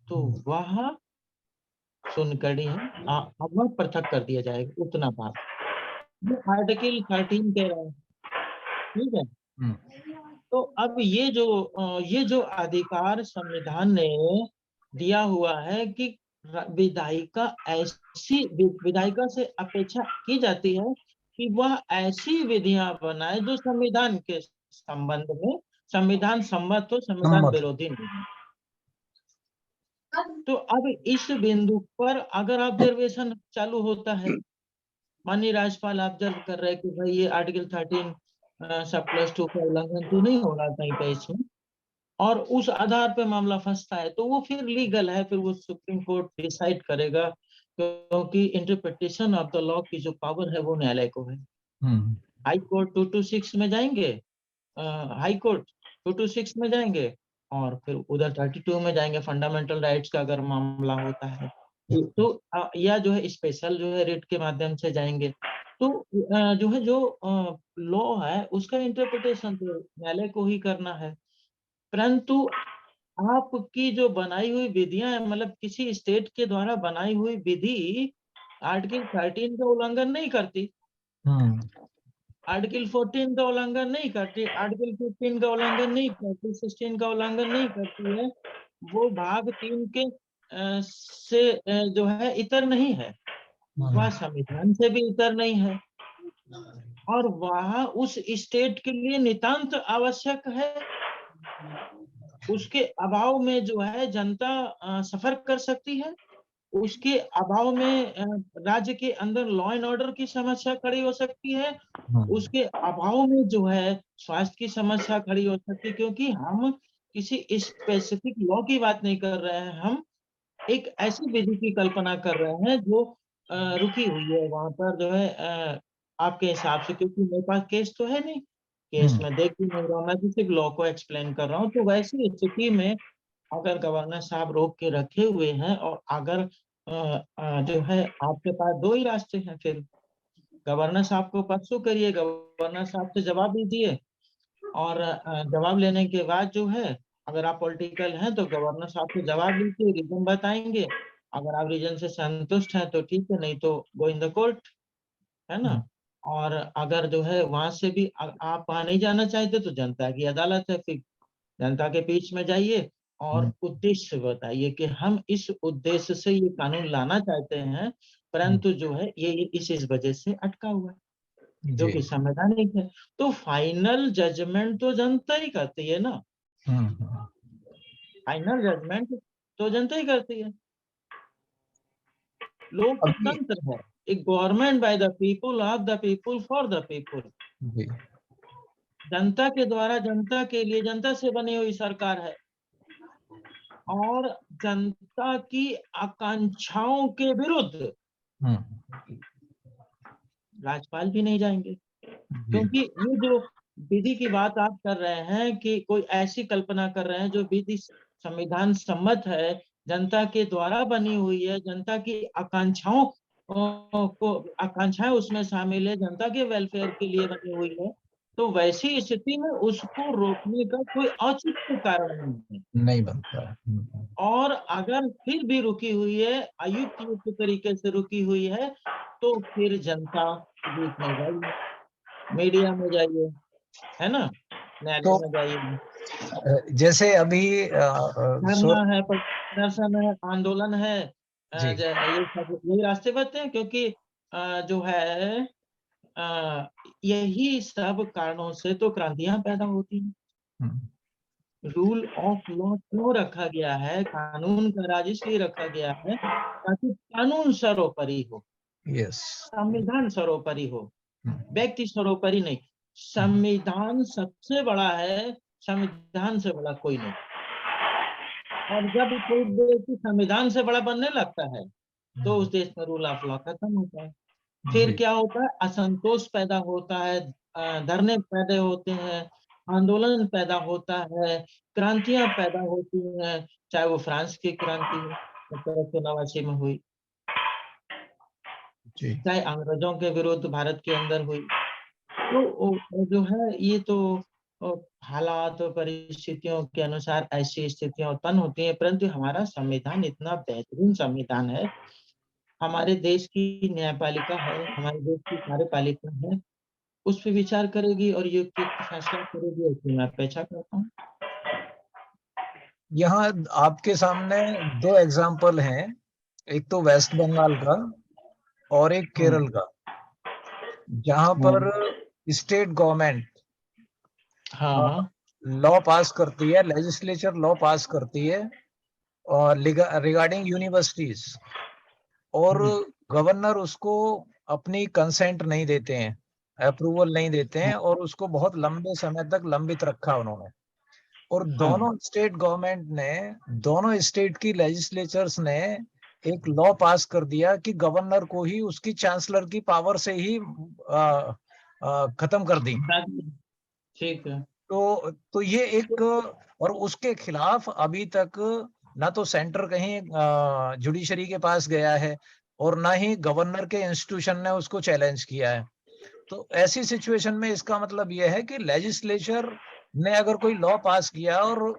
तो वह शून्य करनी है, अब वह पृथक कर दिया जाएगा उतना भाग। ये आर्टिकल 13 कह रहा है, ठीक है। तो अब ये जो अधिकार संविधान ने दिया हुआ है कि विधायिका से अपेक्षा की जाती है कि वह ऐसी विधियां बनाए जो संविधान के संबंध में संविधान सम्मत हो, संविधान विरोधी नहीं हो। तो अब इस बिंदु पर अगर ऑब्जर्वेशन चालू होता है, माननीय राज्यपाल ऑब्जर्व कर रहे हैं कि भाई ये आर्टिकल 13 सब प्लस 2 का उल्लंघन तो नहीं हो रहा कहीं पे इसमें, और उस आधार पे मामला फंसता है, तो वो फिर लीगल है, फिर वो सुप्रीम कोर्ट डिसाइड करेगा, क्योंकि इंटरप्रिटेशन ऑफ द लॉ की जो पावर है वो न्यायालय को है। हाई कोर्ट 226 में जाएंगे, हाई कोर्ट 226 में जाएंगे, और फिर उधर 32 में जाएंगे, फंडामेंटल राइट्स का अगर मामला होता है तो या जो है स्पेशल जो है रिट के माध्यम से जाएंगे। तो जो है जो लॉ है उसका इंटरप्रिटेशन तो न्यायालय को ही करना है, परंतु आपकी जो बनाई हुई विधियां हैं, मतलब किसी स्टेट के द्वारा बनाई हुई विधि आर्टिकल 13 का उल्लंघन नहीं करती, आर्टिकल 14 का उल्लंघन नहीं करती, आर्टिकल 15 का उल्लंघन नहीं करती, 16 का उल्लंघन नहीं करती है, वो भाग 3 के से जो है इतर नहीं है, वह संविधान से भी इतर नहीं है, और वह उस स्टेट के लिए नितांत आवश्यक है। उसके अभाव में जो है जनता सफर कर सकती है, उसके अभाव में राज्य के अंदर लॉ एंड ऑर्डर की समस्या खड़ी हो सकती है, उसके अभाव में जो है स्वास्थ्य की समस्या खड़ी हो सकती है, क्योंकि हम किसी स्पेसिफिक लॉ की बात नहीं कर रहे हैं, हम एक ऐसी विधि की कल्पना कर रहे हैं जो रुकी हुई है वहां पर जो है आपके हिसाब से, क्योंकि मेरे पास केस तो है नहीं, केस में देख भी नहीं रहा, मैं तो सिर्फ लॉ को एक्सप्लेन कर रहा हूँ। तो वैसी स्थिति में अगर गवर्नर साहब रोक के रखे हुए हैं, और अगर जो है आपके पास दो ही रास्ते हैं, फिर गवर्नर साहब को परसों करिए, गवर्नर साहब से जवाब दीजिए, और जवाब लेने के बाद जो है अगर आप पॉलिटिकल हैं तो गवर्नर साहब से जवाब लीजिए, रीजन बताएंगे, अगर आप रीजन से संतुष्ट हैं तो ठीक है, नहीं तो गो इन द कोर्ट, है ना। और अगर जो है वहां से भी आप वहां नहीं जाना चाहते तो जनता की अदालत है, फिर जनता के बीच में जाइए और उद्देश्य बताइए कि हम इस उद्देश्य से ये कानून लाना चाहते हैं, परंतु जो है ये इस वजह से अटका हुआ है, जो कि संवैधानिक है। तो फाइनल जजमेंट तो जनता ही करती है ना, फाइनल जजमेंट तो जनता ही करती है। लोकतंत्र है, एक government by the people, of the people, for the people, जनता के द्वारा, जनता के लिए, जनता से बनी हुई सरकार है, और जनता की आकांक्षाओं के विरुद्ध राज्यपाल भी नहीं जाएंगे, क्योंकि ये जो विधि की बात आप कर रहे हैं कि कोई ऐसी कल्पना कर रहे हैं जो विधि संविधान सम्मत है, जनता के द्वारा बनी हुई है, जनता की आकांक्षाओं को, आकांक्षाएं उसमें शामिल है, जनता के वेलफेयर के लिए बनी हुई है, तो वैसी स्थिति में उसको रोकने का कोई औचित्य कारण नहीं बनता है। और अगर फिर भी रुकी हुई है, अयुक्त तरीके से रुकी हुई है, तो फिर जनता के बीच में जाइए, मीडिया में जाइए, है ना, न्यायालय में जाइए, जैसे अभी धरना है, प्रदर्शन है, आंदोलन है, ये सब यही रास्ते बनते हैं, क्योंकि जो है यही सब कारणों से तो क्रांतियां पैदा होती हैं। रूल ऑफ लॉ क्यों रखा गया है, कानून का राज इसलिए रखा गया है ताकि कानून सर्वोपरि हो, संविधान सर्वोपरि हो, व्यक्ति सर्वोपरि नहीं। संविधान सबसे बड़ा है, संविधान से बड़ा कोई नहीं, और जब कोई व्यक्ति संविधान से बड़ा बनने लगता है तो उस देश में रूल ऑफ लॉ खत्म होता है। फिर क्या होता है, असंतोष पैदा होता है, धरने पैदा होते हैं, आंदोलन पैदा होता है, क्रांतियां पैदा होती हैं, चाहे वो फ्रांस की क्रांति 1789 में हुई, चाहे अंग्रेजों के विरुद्ध भारत के अंदर हुई। तो जो है ये तो हालात और परिस्थितियों के अनुसार ऐसी स्थितियां उत्पन्न होती हैं, परंतु हमारा संविधान इतना बेहतरीन संविधान है, हमारे देश की न्यायपालिका है, हमारे देश की कार्यपालिका है, उस पर विचार करेगी और युक्त फैसला करेगी, ऐसी मैं अपेक्षा करता हूँ। यहाँ आपके सामने दो एग्जाम्पल हैं, एक तो वेस्ट बंगाल का और एक केरल का, जहां पर स्टेट गवर्नमेंट लॉ पास करती है, लेजिस्लेचर लॉ पास करती है, रिगार्डिंग यूनिवर्सिटीज, और गवर्नर उसको अपनी कंसेंट नहीं देते हैं, अप्रूवल नहीं देते हैं, और उसको बहुत लंबे समय तक लंबित रखा उन्होंने। और दोनों स्टेट गवर्नमेंट ने, दोनों स्टेट की लेजिस्लेचर्स ने एक लॉ पास कर दिया कि गवर्नर को ही उसकी चांसलर की पावर से ही खत्म कर दी। ठीक है। तो ये एक, और उसके खिलाफ अभी तक ना तो सेंटर कहीं जुडिशरी के पास गया है, और ना ही गवर्नर के इंस्टीट्यूशन ने उसको चैलेंज किया है। तो ऐसी सिचुएशन में इसका मतलब यह है कि लेजिस्लेचर ने अगर कोई लॉ पास किया और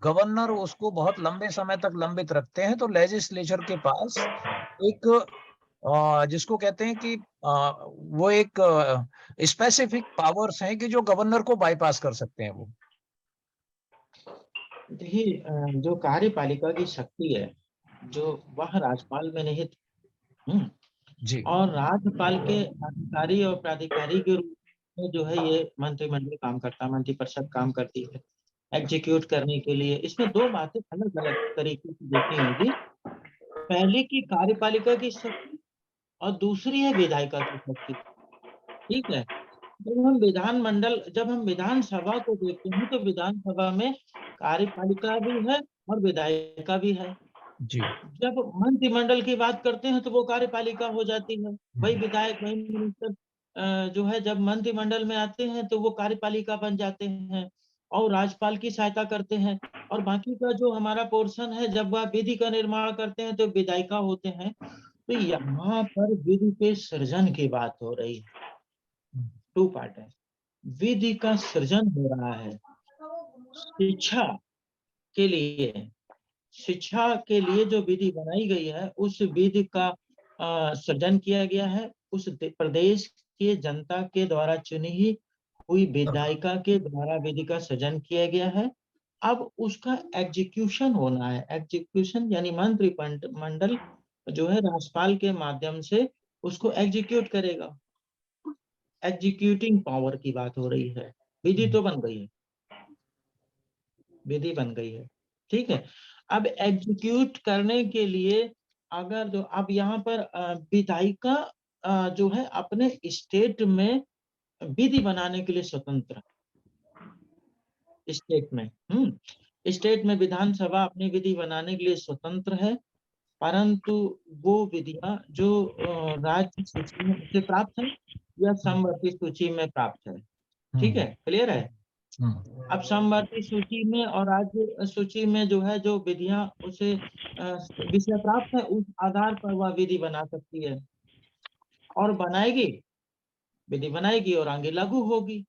गवर्नर उसको बहुत लंबे समय तक लंबित रखते हैं, तो लेजिस्लेचर के पास एक जिसको कहते हैं कि वो एक स्पेसिफिक पावर्स हैं कि जो गवर्नर को बाईपास कर सकते हैं वो। देखिए, जो कार्यपालिका की शक्ति है, जो वह राज्यपाल में निहित है। जी। और राज्यपाल के अधिकारी और प्राधिकारी के रूप में जो है ये मंत्रिमंडल काम करता है, मंत्रिपरिषद काम करती है एग्जीक्यूट करने के लिए। इसमें दो बातें अलग अलग तरीके से देखनी होगी। पहले की कार्यपालिका की शक्ति और दूसरी है विधायिका की शक्ति। ठीक है। जब हम विधानसभा को देखते हैं तो विधानसभा में कार्यपालिका भी है और विधायिका भी है। जी। जब मंत्रिमंडल की बात करते हैं तो वो कार्यपालिका हो जाती है, वही विधायक वही मिनिस्टर जो है जब मंत्रिमंडल में आते हैं तो वो कार्यपालिका बन जाते हैं और राज्यपाल की सहायता करते हैं। और बाकी का जो हमारा पोर्शन है, जब वह विधि का निर्माण करते हैं तो विधायिका होते हैं। तो यहाँ पर विधि के सृजन की बात हो रही है। टू पार्ट है, विधि का सृजन हो रहा है शिक्षा के लिए। शिक्षा के लिए जो विधि बनाई गई है उस विधि का सृजन किया गया है, उस प्रदेश के जनता के द्वारा चुनी हुई विधायिका के द्वारा विधि का सृजन किया गया है। अब उसका एग्जीक्यूशन होना है। एग्जीक्यूशन यानी मंत्रिमंडल जो है राज्यपाल के माध्यम से उसको एग्जीक्यूट करेगा। एग्जीक्यूटिंग पावर की बात हो रही है। विधि तो बन गई है, विधि बन गई है, ठीक है। अब एग्जीक्यूट करने के लिए अगर जो अब यहाँ पर विधायिका जो है अपने स्टेट में विधि बनाने के लिए स्वतंत्र, स्टेट में स्टेट में विधानसभा अपनी विधि बनाने के लिए स्वतंत्र है, परंतु वो विधियां जो राज्य सूची में से प्राप्त है या समवर्ती सूची में प्राप्त है। ठीक है, क्लियर है। अब समवर्ती सूची में और राज्य सूची में जो है जो विधियां उसे विषय प्राप्त है, उस आधार पर वह विधि बना सकती है और बनाएगी, विधि बनाएगी और आगे लागू होगी।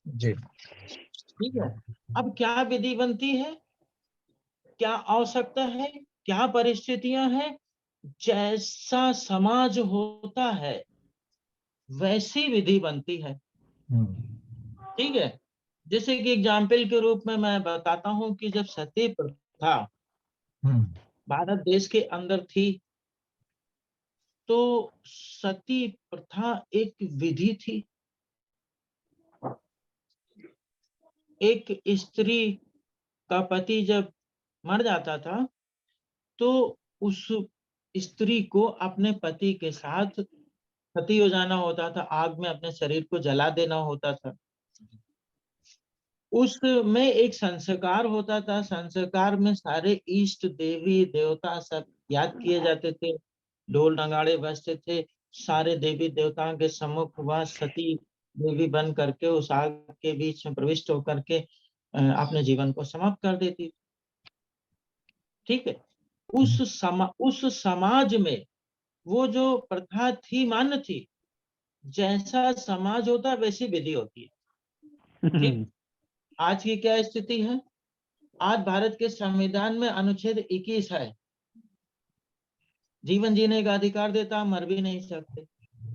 जी। ठीक है। अब क्या विधि बनती है, क्या आवश्यकता है, क्या परिस्थितियां हैं, जैसा समाज होता है वैसी विधि बनती है। ठीक है। जैसे कि एग्जाम्पल के रूप में मैं बताता हूं कि जब सती प्रथा भारत देश के अंदर थी तो सती प्रथा एक विधि थी। एक स्त्री का पति जब मर जाता था तो उस स्त्री को अपने पति के साथ सती हो जाना होता था, आग में अपने शरीर को जला देना होता था। उसमें एक संस्कार होता था, संस्कार में सारे इष्ट देवी देवता सब याद किए जाते थे, ढोल नगाड़े बजते थे, सारे देवी देवताओं के सम्मुख वह सती देवी बन करके उस आग के बीच में प्रविष्ट होकर के अपने जीवन को समाप्त कर देती। ठीक है। उस समाज में वो जो प्रथा थी मान्य थी, जैसा समाज होता वैसी विधि होती है। ठीक। आज की क्या स्थिति है, आज भारत के संविधान में अनुच्छेद 21 है, जीवन जीने का अधिकार देता, मर भी नहीं सकते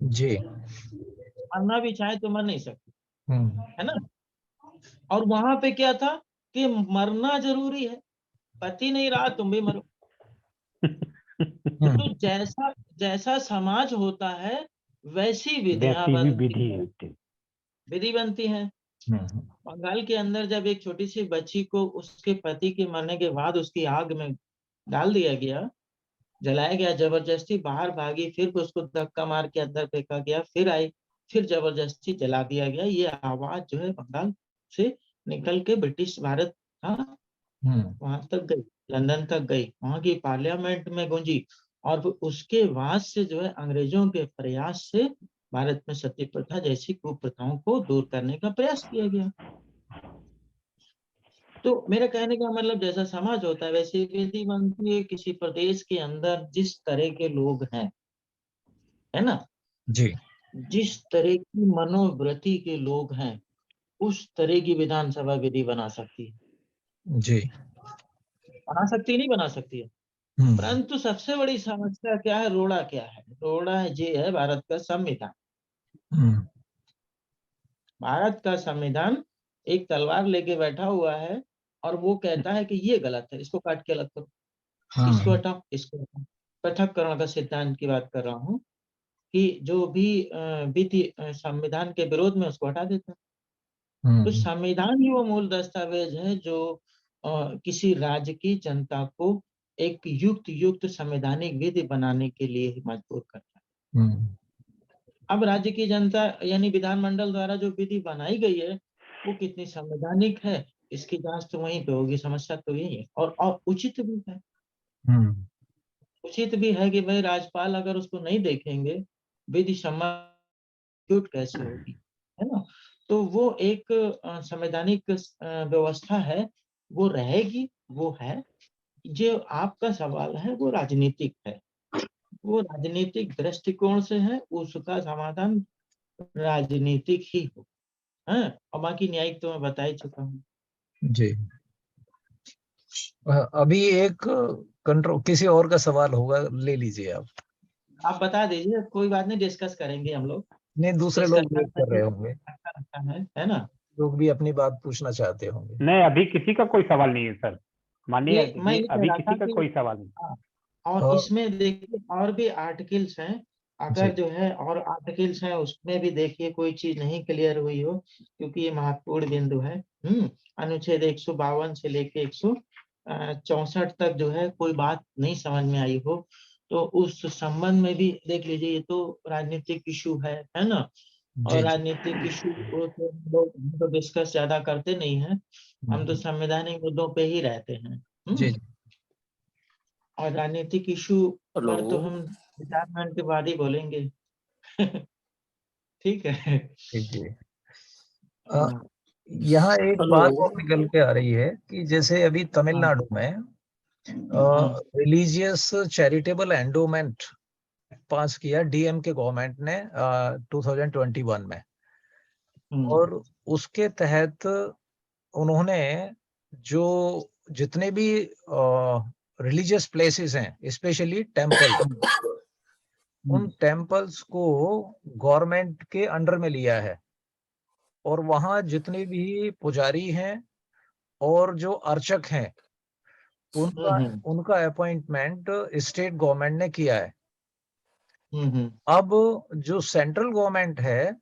जी। मरना भी चाहे तो मर नहीं सकते, है ना। और वहां पे क्या था कि मरना जरूरी है, पति नहीं रहा तुम भी मरो। तो जैसा जैसा समाज होता है वैसी विधियां विधि बनती है। बंगाल के अंदर जब एक छोटी सी बच्ची को उसके पति के मरने के बाद उसकी आग में डाल दिया गया, जलाया गया, जबरदस्ती बाहर भागी, फिर उसको धक्का मार के अंदर फेंका गया, फिर आई, फिर जबरदस्ती जला दिया गया। ये आवाज जो है बंगाल से निकल के ब्रिटिश भारत वहां तक गई, लंदन तक गई, वहां की पार्लियामेंट में गूंजी, और फिर उसके बाद से जो है अंग्रेजों के प्रयास से भारत में सती प्रथा जैसी कुप्रथाओं को दूर करने का प्रयास किया गया। तो मेरे कहने का मतलब जैसा समाज होता है वैसे विधि बनती है किसी प्रदेश के अंदर जिस तरह के लोग हैं, है ना, जी जिस तरह की मनोवृत्ति के लोग हैं उस तरह की विधानसभा विधि बना सकती है। जी नहीं बना सकती है। परंतु सबसे बड़ी समस्या क्या है, रोड़ा क्या है, रोड़ा ये है भारत का संविधान। भारत का संविधान एक तलवार लेके बैठा हुआ है और वो कहता है कि ये गलत है, इसको काट के अलग करो, इसको हटाओ, इसको हटाओ। पृथक्करण का सिद्धांत की बात कर रहा हूँ कि जो भी विधि संविधान के विरोध में उसको हटा देता है। तो संविधान ही वो मूल दस्तावेज है जो किसी राज्य की जनता को एक युक्त संवैधानिक विधि बनाने के लिए मजबूर करता है। अब राज्य की जनता यानी विधानमंडल द्वारा जो विधि बनाई गई है वो कितनी संवैधानिक है, इसकी जांच तो वहीं पे होगी। समस्या तो यही है, और उचित भी है। उचित भी है कि भाई राज्यपाल अगर उसको नहीं देखेंगे विधि सम्मत कैसे होगी, है ना। तो वो एक संवैधानिक व्यवस्था है, वो रहेगी, वो है। जो आपका सवाल है वो राजनीतिक है, वो राजनीतिक दृष्टिकोण से है, उसका समाधान राजनीतिक ही हो, है। और बाकी न्यायिक तो मैं बता ही चुका हूँ। जी अभी एक कंट्रोल किसी और का सवाल होगा, ले लीजिए आप बता दीजिए, कोई बात नहीं, डिस्कस करेंगे हम लोग। नहीं, दूसरे लोग वेट कर रहे होंगे, है ना, लोग भी अपनी बात पूछना चाहते होंगे। नहीं, अभी किसी का कोई सवाल नहीं है सर, मानिए मैं ये कह अभी रहा किसी था का कि कोई सवाल नहीं। और इसमें देखिए और भी आर्टिकल्स हैं, अगर जी जो है और आर्टिकल्स हैं उसमें भी देखिए कोई चीज नहीं क्लियर हुई हो, क्योंकि ये महत्वपूर्ण बिंदु है। अनुच्छेद 152 से लेके 164 तक जो है कोई बात नहीं समझ में आई हो, तो उस संबंध में भी देख लीजिए। ये तो राजनीतिक इशू है ना, और जी राजनीतिक इशू को तो हम तो डिस्कस ज्यादा करते नहीं है, हम तो संवैधानिक मुद्दों पे ही रहते हैं। जी और राजनीतिक इशू पर तो हम 4 मिनट के बाद ही बोलेंगे। ठीक है। ठीक जी। हाँ, यहाँ एक बात और निकल के आ रही है कि जैसे अभी तमिलनाडु में रिलीजियस चैरिटेबल एंडोमेंट पास किया डीएम के गवर्नमेंट ने 2021 में, और उसके तहत उन्होंने जो जितने भी रिलीजियस प्लेसेस हैं, स्पेशली टेम्पल, उन टेम्पल्स को गवर्नमेंट के अंडर में लिया है, और वहाँ जितने भी पुजारी हैं और जो अर्चक हैं उनका अपॉइंटमेंट स्टेट गवर्नमेंट ने किया है। अब जो सेंट्रल गवर्नमेंट है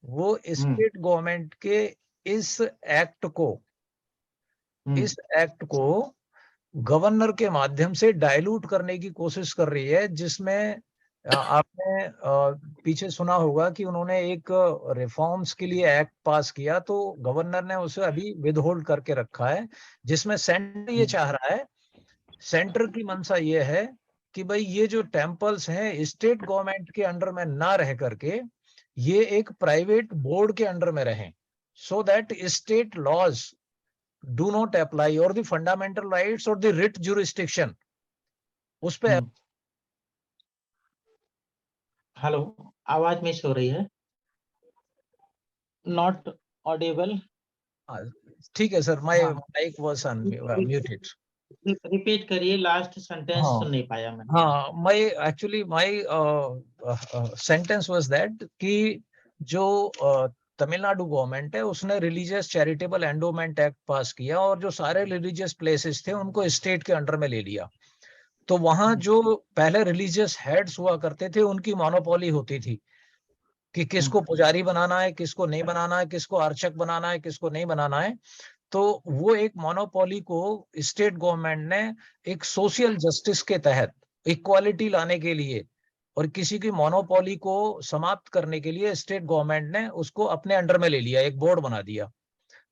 वो स्टेट गवर्नमेंट के इस एक्ट को गवर्नर के माध्यम से डाइल्यूट करने की कोशिश कर रही है, जिसमें आपने पीछे सुना होगा कि उन्होंने एक रिफॉर्म्स के लिए एक्ट पास किया, तो गवर्नर ने उसे अभी विदहोल्ड करके रखा है, जिसमें सेंटर ये चाह रहा है, सेंटर की मंशा ये है कि भाई ये जो टेम्पल्स हैं स्टेट गवर्नमेंट के अंडर में ना रह करके ये एक प्राइवेट बोर्ड के अंडर में रहें, so that state laws do not apply और द फंडामेंटल राइट्स और द रिट जुरिस्डिक्शन उस पे। हेलो, आवाज मिस हो रही है, नॉट ऑडिबल। ठीक है sir, my mic was muted. Repeat करिए, लास्ट सेंटेंस सुन नहीं पाया मैं। हाँ, माय सेंटेंस वाज दैट कि जो तमिलनाडु गवर्नमेंट है उसने रिलीजियस चैरिटेबल एंडोमेंट एक्ट पास किया और जो सारे रिलीजियस प्लेसेस थे उनको स्टेट के अंडर में ले लिया। तो वहां जो पहले रिलीजियस हेड्स हुआ करते थे उनकी मोनोपोली होती थी कि किसको पुजारी बनाना है, किसको नहीं बनाना है, किसको अर्चक बनाना है, किसको नहीं बनाना है। तो वो एक मोनोपोली को स्टेट गवर्नमेंट ने एक सोशल जस्टिस के तहत इक्वालिटी लाने के लिए और किसी की मोनोपोली को समाप्त करने के लिए स्टेट गवर्नमेंट ने उसको अपने अंडर में ले लिया, एक बोर्ड बना दिया।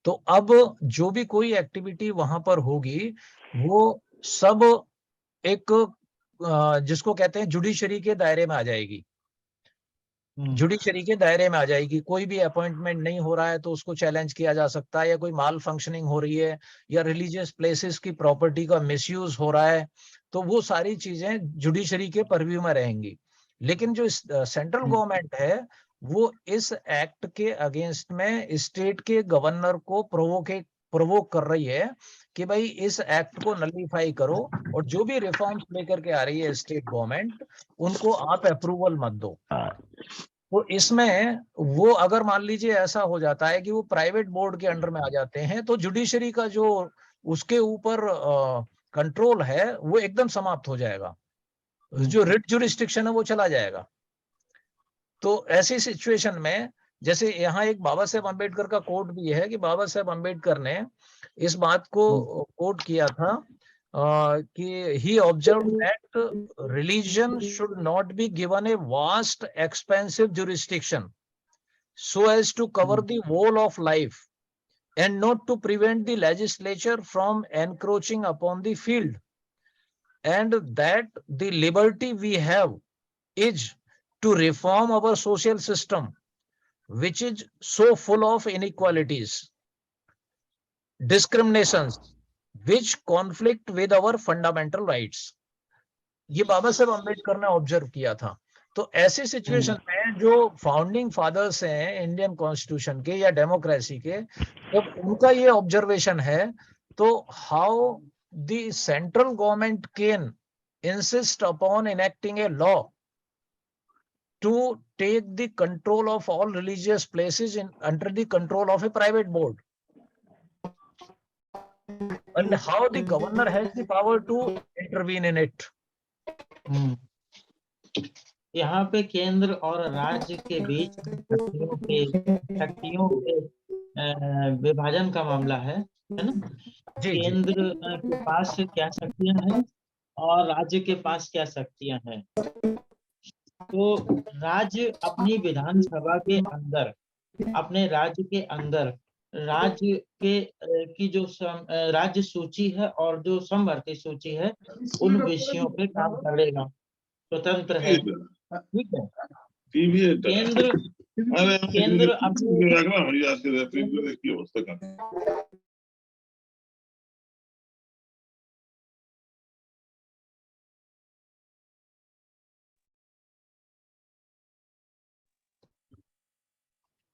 तो अब जो भी कोई एक्टिविटी वहां पर होगी वो सब एक जिसको कहते हैं जुडिशरी के दायरे में आ जाएगी। जुडिशरी के दायरे में आ जाएगी। कोई भी अपॉइंटमेंट नहीं हो रहा है तो उसको चैलेंज किया जा सकता है, या कोई माल फंक्शनिंग हो रही है या रिलीजियस प्लेसेस की प्रॉपर्टी का मिसयूज हो रहा है, तो वो सारी चीजें जुडिशरी के पर्व्यू में रहेंगी। लेकिन जो सेंट्रल गवर्नमेंट है वो इस एक्ट के अगेंस्ट में स्टेट के गवर्नर को प्रोवोक कर रही है कि भाई इस एक्ट को नलीफाई करो, और जो भी रिफॉर्म्स लेकर के आ रही है स्टेट गवर्नमेंट उनको आप अप्रूवल मत दो। तो इसमें वो अगर मान लीजिए ऐसा हो जाता है कि वो प्राइवेट बोर्ड के अंडर में आ जाते हैं तो जुडिशरी का जो उसके ऊपर कंट्रोल है वो एकदम समाप्त हो जाएगा, जो रिट जुरिस्डिक्शन है वो चला जाएगा। तो ऐसी सिचुएशन में जैसे यहाँ एक बाबा साहेब अम्बेडकर का कोट भी है कि बाबा साहेब अम्बेडकर ने इस बात को कोट किया था कि he observed that religion should not be given a vast expansive jurisdiction so as to cover the whole of life and not to prevent the legislature from encroaching upon the field, and that the liberty we have is to reform our social system which is so full of inequalities, discriminations which conflict with our fundamental rights। ये बाबा साहेब अम्बेडकर ने observe किया था। तो ऐसी situation में जो founding fathers हैं Indian constitution के या डेमोक्रेसी के, जब उनका ये ऑब्जर्वेशन है तो how the central government can insist upon enacting a law to take the control of all religious places under the control of a private board, and how the governor has the power to intervene in it। यहाँ पे केंद्र और राज्य के बीच शक्तियों के विभाजन का मामला है ना। केंद्र के पास क्या शक्तियां हैं और राज्य के पास क्या शक्तियां हैं। तो राज्य अपनी विधानसभा के अंदर, अपने राज्य के अंदर राज्य के की जो राज्य सूची है और जो समवर्ती सूची है उन विषयों पे काम करेगा, स्वतंत्र है। ठीक है। केंद्र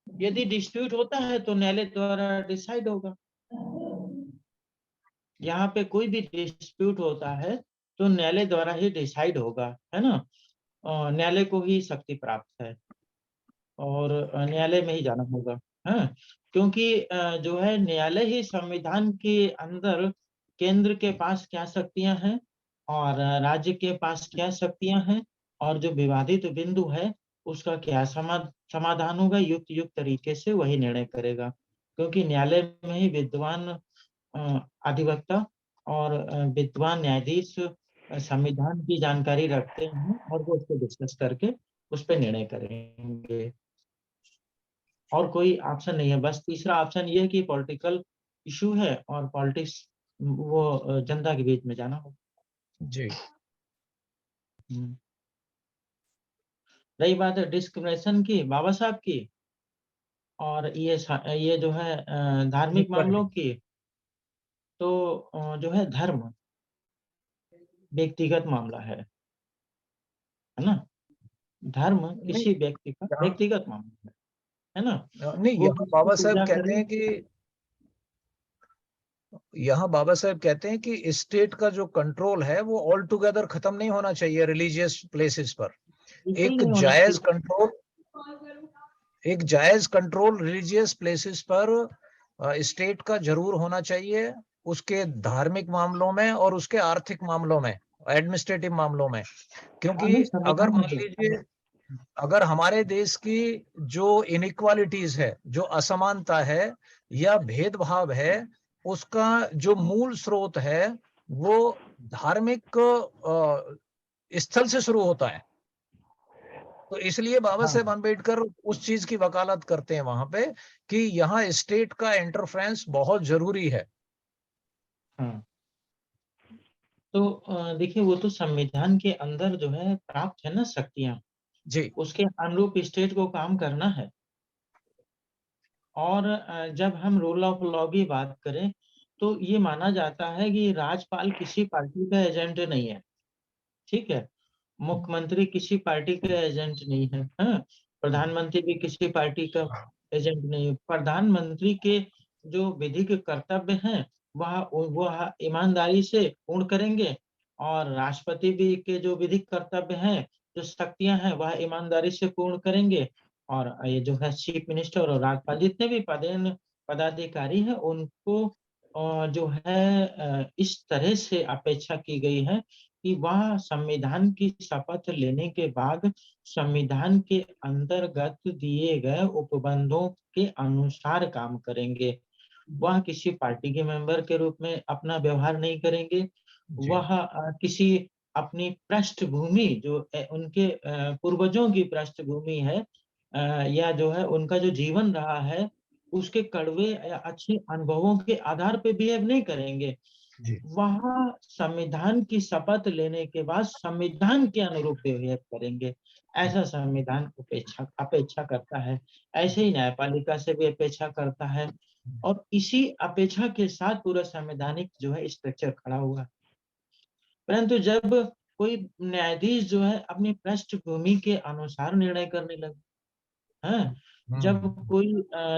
यदि डिस्प्यूट होता है तो न्यायालय द्वारा डिसाइड होगा। यहाँ पे कोई भी डिस्प्यूट होता है तो न्यायालय द्वारा ही डिसाइड होगा, है ना। न्यायालय को ही शक्ति प्राप्त है और न्यायालय में ही जाना होगा, है। क्योंकि जो है न्यायालय ही संविधान के अंदर केंद्र के पास क्या शक्तियां हैं और राज्य के पास क्या शक्तियां हैं और जो विवादित बिंदु है उसका क्या समाधान होगा, युक्त तरीके से वही निर्णय करेगा। क्योंकि न्यायालय में ही विद्वान अधिवक्ता और विद्वान न्यायाधीश संविधान की जानकारी रखते हैं और वो उसको डिस्कस करके उस पर निर्णय करेंगे। और कोई ऑप्शन नहीं है, बस तीसरा ऑप्शन ये है कि पॉलिटिकल इशू है और पॉलिटिक्स वो जनता के बीच में जाना होगा। जी। रही बात है डिस्क्रिमिनेशन की, बाबा साहब की, और ये जो है धार्मिक मामलों की, तो जो है धर्म व्यक्तिगत मामला है ना। धर्म किसी व्यक्ति का व्यक्तिगत मामला है ना। नहीं, यहाँ बाबा साहब कहते हैं कि स्टेट का जो कंट्रोल है वो ऑल टुगेदर खत्म नहीं होना चाहिए रिलीजियस प्लेसेस पर। एक जायज कंट्रोल रिलीजियस प्लेसेस पर स्टेट का जरूर होना चाहिए, उसके धार्मिक मामलों में और उसके आर्थिक मामलों में, एडमिनिस्ट्रेटिव मामलों में। क्योंकि अगर मान लीजिए अगर हमारे देश की जो इनइक्वालिटीज है, जो असमानता है या भेदभाव है, उसका जो मूल स्रोत है वो धार्मिक स्थल से शुरू होता है। तो इसलिए बाबा हाँ। साहेब अम्बेडकर उस चीज की वकालत करते हैं वहां पे कि यहाँ स्टेट का इंटरफेरेंस बहुत जरूरी है। हाँ। तो देखिए, वो तो संविधान के अंदर जो है प्राप्त है ना शक्तियां, जी। उसके अनुरूप स्टेट को काम करना है। और जब हम रूल ऑफ लॉ की बात करें तो ये माना जाता है कि राज्यपाल किसी पार्टी का एजेंट नहीं है, ठीक है? मुख्यमंत्री किसी पार्टी का एजेंट नहीं है, हाँ? प्रधानमंत्री भी किसी पार्टी का एजेंट नहीं है। प्रधानमंत्री के जो विधिक कर्तव्य हैं वह ईमानदारी से पूर्ण करेंगे, और राष्ट्रपति भी के जो विधिक कर्तव्य हैं, जो शक्तियां हैं, वह ईमानदारी से पूर्ण करेंगे। और ये जो है चीफ मिनिस्टर और राज्यपाल जितने भी पदाधिकारी हैं उनको जो है इस तरह से अपेक्षा की गई है कि वह संविधान की शपथ लेने के बाद संविधान के अंतर्गत दिए गए उपबंधों के अनुसार काम करेंगे। वह किसी पार्टी के मेंबर के रूप में अपना व्यवहार नहीं करेंगे। जी। वह किसी अपनी पृष्ठभूमि जो उनके पूर्वजों की पृष्ठभूमि है, या जो है उनका जो जीवन रहा है, उसके कड़वे या अच्छे अनुभवों के आधार पे बिहेव नहीं करेंगे। जी। वहाँ संविधान की शपथ लेने के बाद संविधान के अनुरूप बिहेव करेंगे। ऐसा संविधान अपेक्षा अपेक्षा करता है। ऐसे ही न्यायपालिका से भी अपेक्षा करता है, और इसी अपेक्षा के साथ पूरा संवैधानिक जो है स्ट्रक्चर खड़ा हुआ। परंतु जब कोई न्यायाधीश जो है अपनी पृष्ठभूमि के अनुसार निर्णय करने लगे, हैं? जब कोई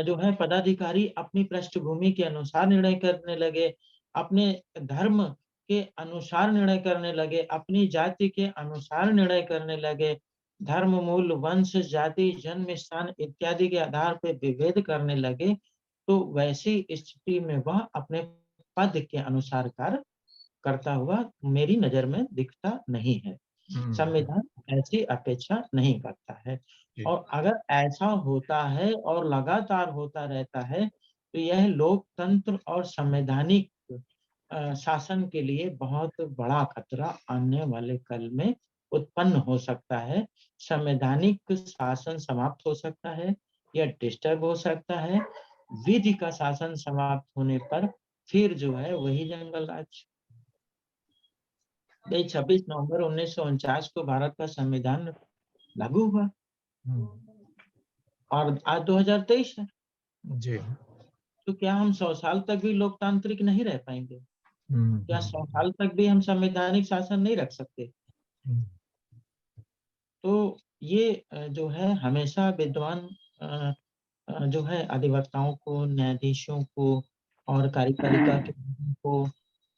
जो है पदाधिकारी अपनी पृष्ठभूमि के अनुसार निर्णय करने लगे, अपने धर्म के अनुसार निर्णय करने लगे, अपनी जाति के अनुसार निर्णय करने लगे, धर्म, मूल, वंश, जाति, जन्म स्थान इत्यादि के आधार पे विभेद करने लगे, तो वैसी स्थिति में वह अपने पद के अनुसार कार्य करता हुआ मेरी नजर में दिखता नहीं है। संविधान ऐसी अपेक्षा नहीं करता है। जी। और अगर ऐसा होता है और लगातार होता रहता है, तो यह लोकतंत्र और संवैधानिक शासन के लिए बहुत बड़ा खतरा आने वाले कल में उत्पन्न हो सकता है। संवैधानिक शासन समाप्त हो सकता है या डिस्टर्ब हो सकता है। विधि का शासन समाप्त होने पर फिर जो है वही जंगल राज। 26 नवंबर 1949 को भारत का संविधान लागू हुआ, और आज 2023 है। जी। तो क्या हम 100 साल तक भी लोकतांत्रिक नहीं रह पाएंगे? क्या 100 साल तक भी हम संवैधानिक शासन नहीं रख सकते? तो ये जो है हमेशा विद्वान जो है अधिवक्ताओं को, न्यायाधीशों को और कार्यपालिका के को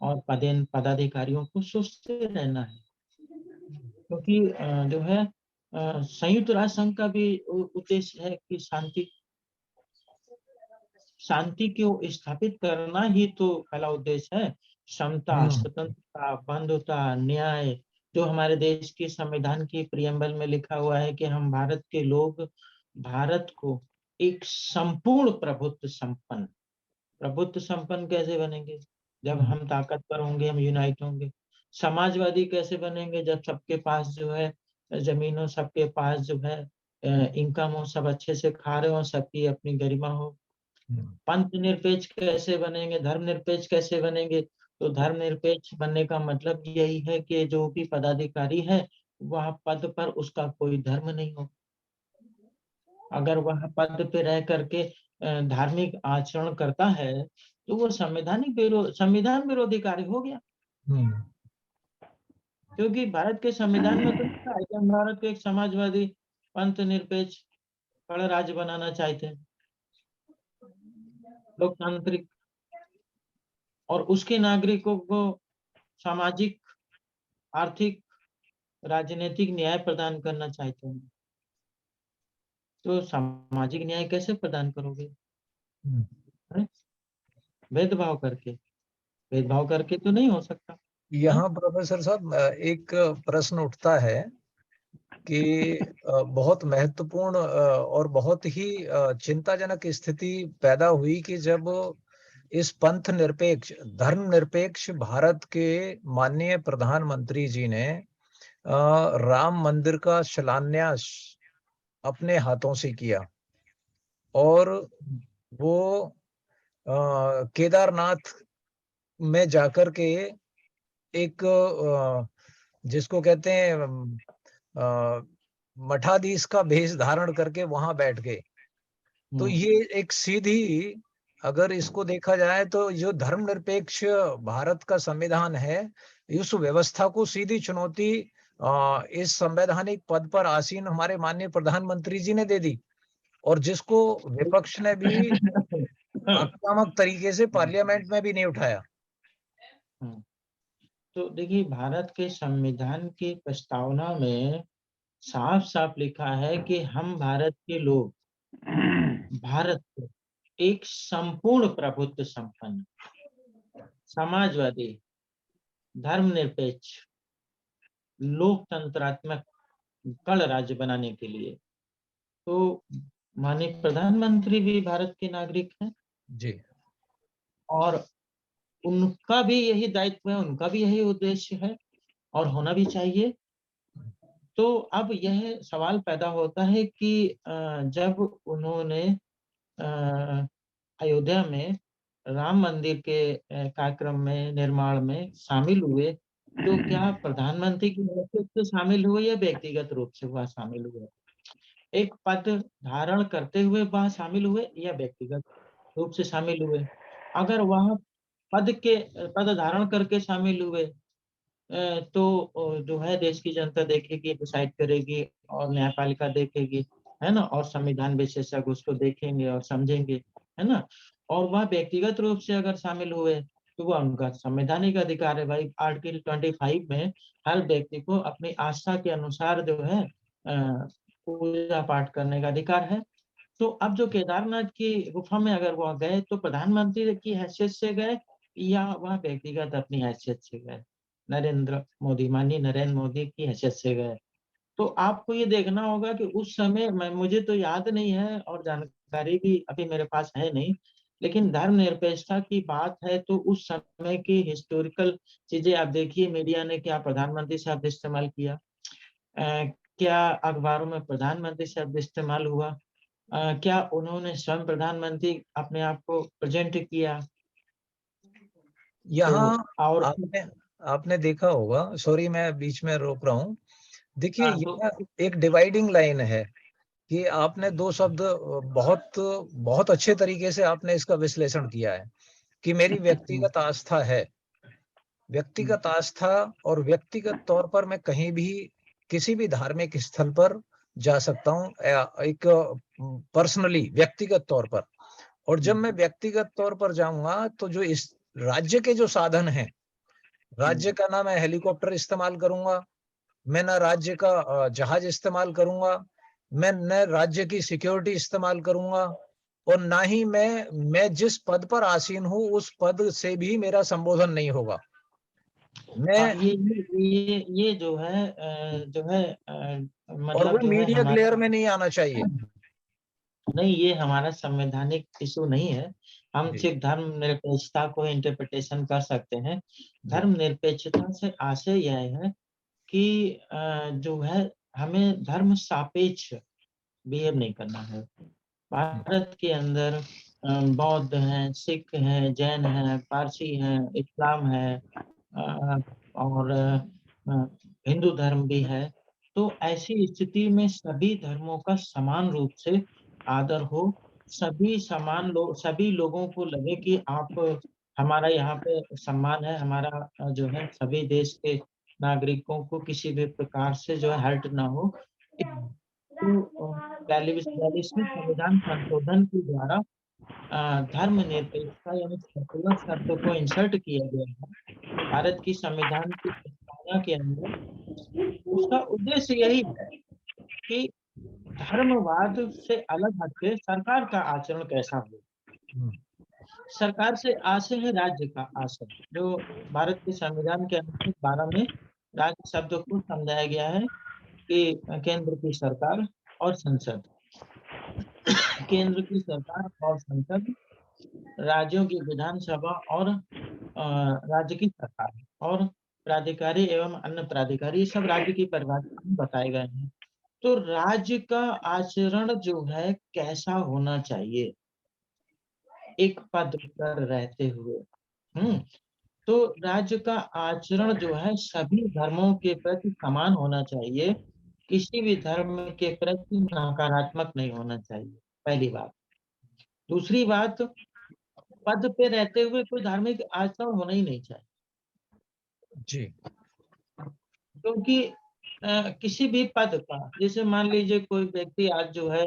और पदाधिकारियों को सोचते रहना है, क्योंकि जो है संयुक्त राष्ट्र संघ का भी उद्देश्य है कि शांति को स्थापित करना ही तो पहला उद्देश्य है। समता, स्वतंत्रता, बंधुता, न्याय, जो हमारे देश के संविधान की प्रियम्बल में लिखा हुआ है कि हम भारत के लोग भारत को एक संपूर्ण प्रभुत्व संपन्न कैसे बनेंगे? जब हम ताकतवर होंगे, हम यूनाइट होंगे। समाजवादी कैसे बनेंगे? जब सबके पास जो है जमीन हो, सबके पास जो है इनकम हो, सब अच्छे से खा रहे हो, सबकी अपनी गरिमा हो। पंथ निरपेक्ष कैसे बनेंगे? धर्मनिरपेक्ष कैसे बनेंगे? तो धर्मनिरपेक्ष बनने का मतलब यही है कि जो भी पदाधिकारी है वह पद पर उसका कोई धर्म नहीं हो। अगर वह पद पे रह करके धार्मिक आचरण करता है तो वो संविधान विरोधी कार्य हो गया। क्योंकि भारत के संविधान में तो लिखा है कि हम भारत को एक समाजवादी, पंथ निरपेक्ष राज्य बनाना चाहते हैं, लोकतांत्रिक, और उसके नागरिकों को सामाजिक, आर्थिक, राजनीतिक न्याय प्रदान करना चाहते हैं। तो सामाजिक न्याय कैसे प्रदान करोगे? भेदभाव करके तो नहीं हो सकता। यहाँ प्रोफेसर साहब एक प्रश्न उठता है कि बहुत महत्वपूर्ण और बहुत ही चिंताजनक स्थिति पैदा हुई कि जब इस पंथ निरपेक्ष, धर्म निरपेक्ष भारत के माननीय प्रधानमंत्री जी ने राम मंदिर का शिलान्यास अपने हाथों से किया और वो केदारनाथ में जाकर के एक जिसको कहते हैं मठाधीश का भेष धारण करके वहां बैठ गए। तो ये एक सीधी, अगर इसको देखा जाए तो जो धर्मनिरपेक्ष भारत का संविधान है, इस व्यवस्था को सीधी चुनौती इस संवैधानिक पद पर आसीन हमारे माननीय प्रधानमंत्री जी ने दे दी, और जिसको विपक्ष ने भी आक्रामक तरीके से पार्लियामेंट में भी नहीं उठाया। तो देखिए, भारत के संविधान की प्रस्तावना में साफ साफ लिखा है कि हम भारत के लोग भारत को एक संपूर्ण प्रभुत्व संपन्न, समाजवादी, धर्मनिरपेक्ष, लोकतंत्रात्मक गण राज्य बनाने के लिए, तो माननीय प्रधानमंत्री भी भारत के नागरिक हैं जी, और उनका भी यही दायित्व है, उनका भी यही उद्देश्य है और होना भी चाहिए। तो अब यह सवाल पैदा होता है कि जब उन्होंने अयोध्या में राम मंदिर के कार्यक्रम में, निर्माण में शामिल हुए, तो क्या प्रधानमंत्री की हैसियत से शामिल हुए या व्यक्तिगत रूप से वह शामिल हुए? एक पद धारण करते हुए वह शामिल हुए या व्यक्तिगत रूप से शामिल हुए? अगर वह पद धारण करके शामिल हुए तो जो है देश की जनता देखेगी, डिसाइड करेगी और न्यायपालिका देखेगी, है ना? और संविधान विशेषज्ञ उसको देखेंगे और समझेंगे, है ना? और वह व्यक्तिगत रूप से अगर शामिल हुए तो वह उनका संवैधानिक अधिकार है भाई। आर्टिकल 25 में हर व्यक्ति को अपनी आस्था के अनुसार जो है पूजा पाठ करने का अधिकार है। तो अब जो केदारनाथ की गुफा में अगर वह गए तो प्रधानमंत्री की हैसियत से गए या वह व्यक्तिगत अपनी हैसियत से गए? माननीय नरेंद्र मोदी की हैसियत से गए। तो आपको ये देखना होगा कि उस समय मुझे तो याद नहीं है और जानकारी भी अभी मेरे पास है नहीं, लेकिन धर्मनिरपेक्षता की बात है तो उस समय की हिस्टोरिकल चीजें आप देखिए, मीडिया ने क्या प्रधानमंत्री शब्द इस्तेमाल किया, क्या अखबारों में प्रधानमंत्री शब्द इस्तेमाल हुआ, क्या उन्होंने स्वयं प्रधानमंत्री अपने आप को प्रेजेंट किया? यहाँ तो और आपने देखा होगा, सॉरी मैं बीच में रोक रहा हूँ, देखिए तो यह एक डिवाइडिंग लाइन है कि आपने दो शब्द बहुत अच्छे तरीके से आपने इसका विश्लेषण किया है कि मेरी व्यक्तिगत आस्था है, व्यक्तिगत आस्था, और व्यक्तिगत तौर पर मैं कहीं भी किसी भी धार्मिक स्थल पर जा सकता हूँ, एक पर्सनली व्यक्तिगत तौर पर। और जब मैं व्यक्तिगत तौर पर जाऊंगा तो जो इस राज्य के जो साधन हैं, राज्य का ना मैं हेलीकॉप्टर इस्तेमाल करूंगा, मैं ना राज्य का जहाज इस्तेमाल करूंगा, मैं न राज्य की सिक्योरिटी इस्तेमाल करूंगा, और ना ही मैं जिस पद पर आसीन हूँ उस पद से भी मेरा संबोधन नहीं होगा। मैं ये जो है और मतलब वो जो है मीडिया ग्लेयर में नहीं आना चाहिए। नहीं, ये हमारा संवैधानिक इशू नहीं है। हम जी, सिर्फ धर्मनिरपेक्षता को इंटरप्रिटेशन कर सकते हैं। जी, धर्मनिरपेक्षता से आशय यह है कि जो है हमें धर्म सापेक्ष बिहेव नहीं करना है। भारत के अंदर बौद्ध हैं, सिख हैं, जैन हैं, पारसी हैं, इस्लाम है और हिंदू धर्म भी है। तो ऐसी स्थिति में सभी धर्मों का समान रूप से आदर हो, सभी लोगों को लगे कि आप हमारा यहाँ पे सम्मान है, हमारा जो है सभी देश के नागरिकों को किसी भी प्रकार से जो है हर्ट ना हो। तो 42वें संविधान संशोधन के द्वारा धर्मनिरपेक्षता यानी सेकुलर शब्द को इंसर्ट किया गया है भारत की संविधान की प्रस्तावना के अंदर। उसका उद्देश्य यही है कि धर्मवाद से अलग हटके सरकार का आचरण कैसा हो। सरकार से आशय है राज्य का आशय, जो भारत के संविधान के अनुच्छेद 12 में राज्य शब्द को समझाया गया है कि केंद्र की सरकार और संसद, केंद्र की सरकार और संसद राज्यों की विधानसभा और राज्य की सरकार और प्राधिकारी एवं अन्य प्राधिकारी, ये सब राज्य की परिभाषा में बताए गए हैं। तो राज्य का आचरण जो है कैसा होना चाहिए एक पद पर रहते हुए। तो राज्य का आचरण जो है सभी धर्मों के प्रति समान होना चाहिए, किसी भी धर्म के प्रति नकारात्मक नहीं होना चाहिए, पहली बात। दूसरी बात, पद पे रहते हुए कोई धार्मिक आचरण होना ही नहीं चाहिए, जी क्योंकि किसी भी पद का, जैसे मान लीजिए कोई व्यक्ति आज जो है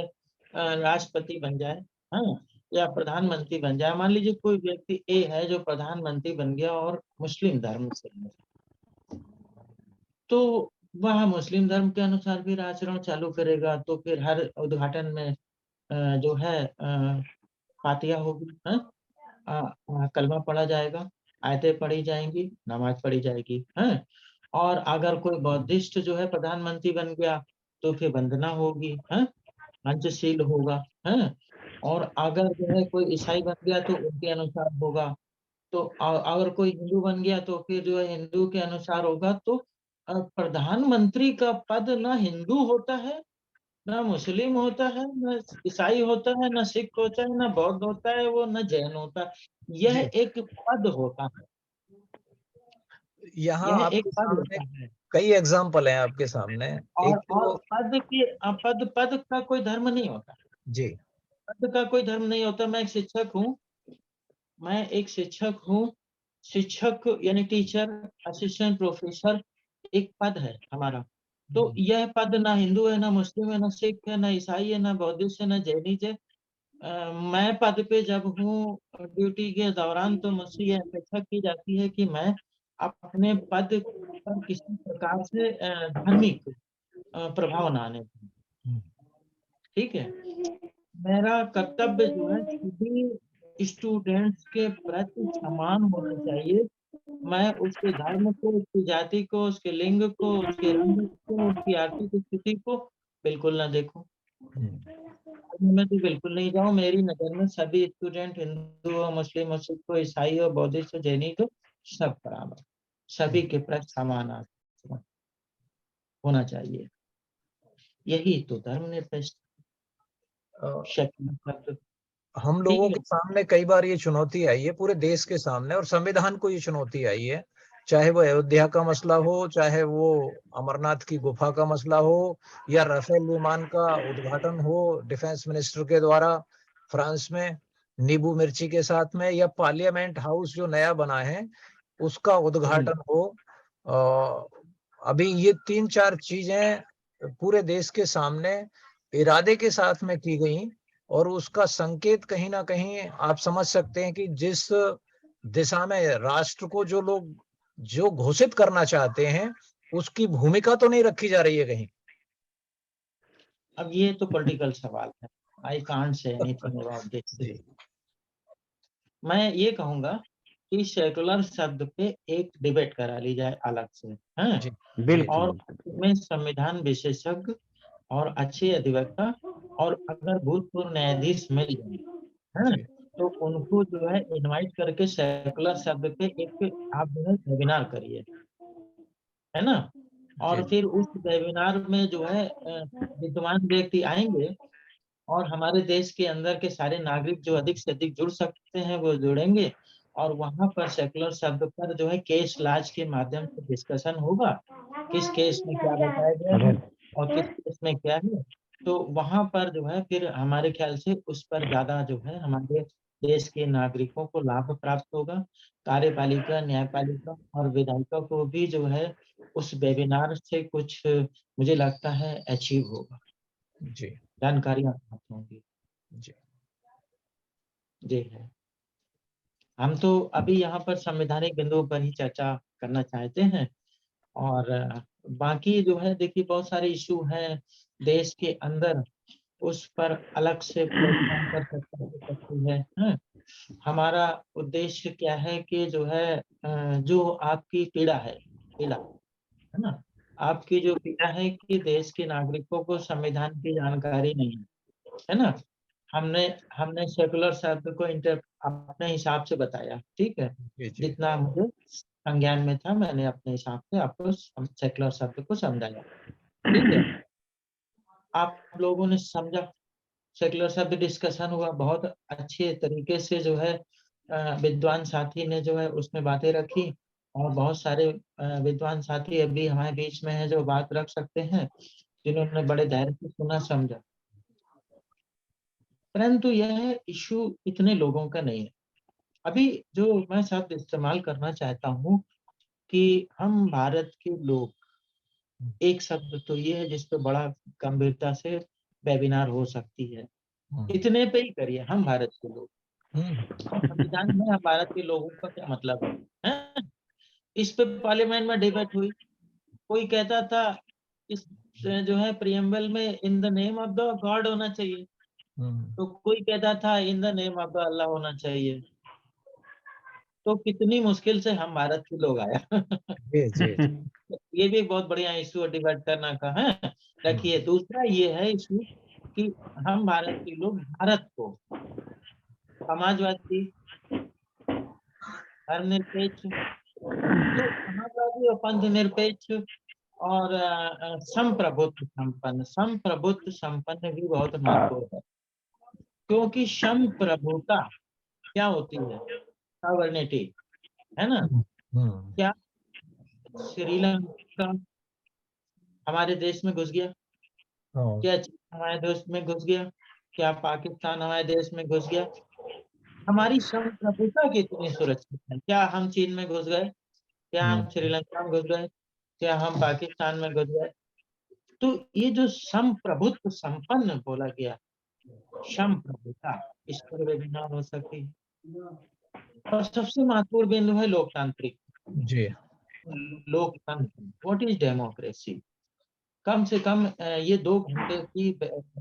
राष्ट्रपति बन जाए, हाँ, या प्रधानमंत्री बन जाए। मान लीजिए कोई व्यक्ति ए है जो प्रधानमंत्री बन गया और मुस्लिम धर्म से है, तो वह मुस्लिम धर्म के अनुसार फिर आचरण चालू करेगा, तो फिर हर उद्घाटन में जो है फातिहा होगी, कलमा पढ़ा जाएगा, आयतें पढ़ी जाएंगी, नमाज पढ़ी जाएगी, हैं? और अगर कोई बौद्धिस्ट जो है प्रधानमंत्री बन गया तो फिर वंदना होगी, हैं? पंचशील होगा, हैं? और अगर जो है कोई ईसाई बन गया तो उनके अनुसार होगा। तो अगर कोई हिंदू बन गया तो फिर जो है हिंदू के अनुसार होगा। तो प्रधानमंत्री का पद ना हिंदू होता है, ना मुस्लिम होता है, ना ईसाई होता है, ना सिख होता है, ना बौद्ध होता है, वो ना जैन होता है। यह जी। एक पद होता है, यहाँ यह एक आपके पद सामने होता है। कई एग्जाम्पल हैं आपके सामने। एक और तो पद का कोई धर्म नहीं होता, जी पद का कोई धर्म नहीं होता। मैं एक शिक्षक हूँ। शिक्षक यानी टीचर, असिस्टेंट प्रोफेसर एक पद है हमारा। तो यह पद ना हिंदू है, ना मुस्लिम है, ना सिख है, ना ईसाई है, ना बौद्धिस्ट है, ना जैनिज है। मैं पद पे जब हूँ ड्यूटी के दौरान, तो मुझसे यह अपेक्षा की जाती है कि मैं अपने पद पर किसी प्रकार से धार्मिक प्रभाव न आने दूं। ठीक है, मेरा कर्तव्य जो है सभी स्टूडेंट्स के प्रति समान होना चाहिए। मैं उसके धर्म को, उसकी जाति को, उसके लिंग को, उसके रंग को, उसकी आर्थिक स्थिति को बिल्कुल ना देखूं। मैं तो बिल्कुल नहीं जाऊं। मेरी नजर में सभी स्टूडेंट, हिंदू हो, मुस्लिम हो, सिख हो, ईसाई हो, बौद्धिस्ट हो, जैनिक हो, सब बराबर, सभी के प्रति समान आचरण होना चाहिए। यही तो धर्मनिरपेक्ष शक्ति। हम ठीक लोगों है, के सामने कई बार ये चुनौती आई है, पूरे देश के सामने, और संविधान को ये चुनौती आई है। चाहे वो अयोध्या का मसला हो, चाहे वो अमरनाथ की गुफा का मसला हो, या राफेल विमान का उद्घाटन हो डिफेंस मिनिस्टर के द्वारा फ्रांस में नींबू मिर्ची के साथ में, या पार्लियामेंट हाउस जो नया बना है उसका उद्घाटन हो। अभी ये 3-4 चीजें पूरे देश के सामने इरादे के साथ में की गई, और उसका संकेत कहीं ना कहीं आप समझ सकते हैं कि जिस दिशा में राष्ट्र को जो लोग जो घोषित करना चाहते हैं उसकी भूमिका तो नहीं रखी जा रही है कहीं। अब ये तो पॉलिटिकल सवाल है। I can't say anything about this. जी मैं ये कहूंगा कि सेकुलर शब्द पे एक डिबेट करा ली जाए अलग से, हैं? जी बिल्कुल और उसमें संविधान विशेषज्ञ और अच्छे अधिवक्ता और अगर भूतपूर्व न्यायाधीश मिल जाए, हैं? जी तो उनको जो है इनवाइट करके सेकुलर शब्द पे एक आप जो है वेबिनार करिए, है ना? जी और फिर उस वेबिनार में जो है विद्वान व्यक्ति आएंगे और हमारे देश के अंदर के सारे नागरिक जो अधिक से अधिक जुड़ सकते हैं वो जुड़ेंगे। और वहां पर सेकुलर शब्द पर जो है केस लाज के माध्यम से डिस्कशन होगा, किस केस में क्या बताया गया अरे है और किस केस में क्या है। तो वहां पर जो है फिर हमारे ख्याल से उस पर ज्यादा जो है हमारे देश के नागरिकों को लाभ प्राप्त होगा। कार्यपालिका, न्यायपालिका और विधायिका को भी जो है उस वेबिनार से कुछ मुझे लगता है अचीव होगा, जी जानकारियां प्राप्त होंगी। जी जी है। हम तो अभी यहाँ पर संवैधानिक बिंदुओं पर ही चर्चा करना चाहते हैं। और बाकी जो है देखिए बहुत सारे इशू हैं देश के अंदर, उस पर अलग से प्लेटफॉर्म पर चर्चा हो सकती है, हैं? हमारा उद्देश्य क्या है कि जो है जो आपकी पीड़ा है ना, आपकी जो पीड़ा है कि देश के नागरिकों को संविधान की जानकारी नहीं है ना। हमने हमने सेकुलर शब्द को अपने हिसाब से बताया, ठीक है। जी जी जितना मुझे संज्ञान में था मैंने अपने हिसाब से आपको सेक्युलर शब्द को समझाया, ठीक है। आप लोगों ने समझा, सेक्युलर शब्द डिस्कशन हुआ, बहुत अच्छे तरीके से जो है विद्वान साथी ने जो है उसमें बातें रखी, और बहुत सारे विद्वान साथी अभी हमारे बीच में है जो बात रख सकते हैं, जिन्होंने बड़े धैर्य से सुना समझा। परंतु यह इशू इतने लोगों का नहीं है। अभी जो मैं शब्द इस्तेमाल करना चाहता हूँ कि हम भारत के लोग, एक शब्द तो ये है जिस पे बड़ा गंभीरता से वेबिनार हो सकती है, इतने पे ही करिए, हम भारत के लोग। और संविधान में हम भारत के लोगों का क्या मतलब है? इस पे पार्लियामेंट में डिबेट हुई, कोई कहता था इस जो है प्रियम्बल में in the name of the God होना चाहिए, तो कोई कहता था in the name of the Allah होना चाहिए। तो कितनी मुश्किल से हम भारत के लोग आया। जी जी ये भी एक बहुत बढ़िया इशू डिबेट करना का है। रखिए, दूसरा ये है इशू कि हम भारत के लोग भारत को समाजवादी, धर्मनिरपेक्ष, तो समाजवादी और पंथ निरपेक्ष और संप्रभुत्व संपन्न भी बहुत महत्वपूर्ण है, क्योंकि संप्रभुता क्या होती है? सॉवरेनिटी, है ना? क्या श्रीलंका हमारे देश में घुस गया? क्या चीन हमारे देश में घुस गया? क्या पाकिस्तान हमारे देश में घुस गया? हमारी संप्रभुता कितनी सुरक्षित है? क्या हम चीन में घुस गए? क्या हम श्रीलंका में घुस गए? क्या हम पाकिस्तान में घुस गए? तो ये जो संप्रभुत्व संपन्न बोला गया, संप्रभुता, इस पर वेबिनार हो सके। और सबसे महत्वपूर्ण बिंदु है लोकतांत्रिक, जी लोकतंत्र, व्हाट इज डेमोक्रेसी। कम से कम ये 2 घंटे की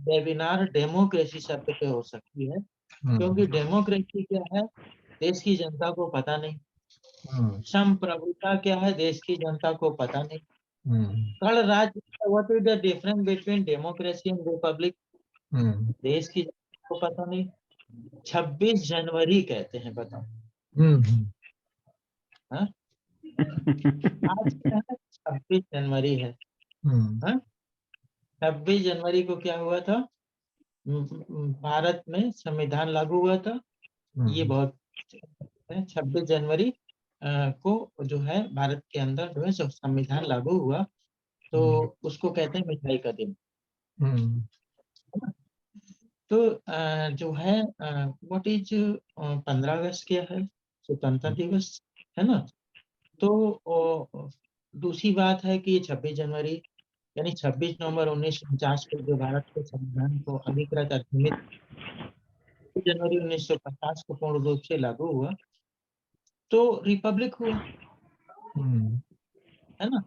वेबिनार डेमोक्रेसी शब्द पे हो सकती है, क्योंकि डेमोक्रेसी क्या है देश की जनता को पता नहीं, संप्रभुता क्या है देश की जनता को पता नहीं, गणराज्य, what is the difference between democracy and Republic, देश की जनता को पता नहीं। 26 जनवरी कहते हैं, बताओ। हाँ? आज क्या है? 26 जनवरी है। हाँ? 26 जनवरी को क्या हुआ था? भारत में संविधान लागू हुआ था। ये बहुत 26 जनवरी को जो है भारत के अंदर जो है संविधान लागू हुआ, तो उसको कहते हैं मिठाई का दिन। तो जो है व्हाट इज 15 अगस्त क्या है? स्वतंत्रता दिवस, है ना? तो दूसरी बात है कि 26 जनवरी यानी 26 नवंबर 1949 को जो भारत के संविधान को अधिकृत अधिनियमित जनवरी 1950 को पूर्ण रूप से लागू हुआ, तो रिपब्लिक हुआ, है ना?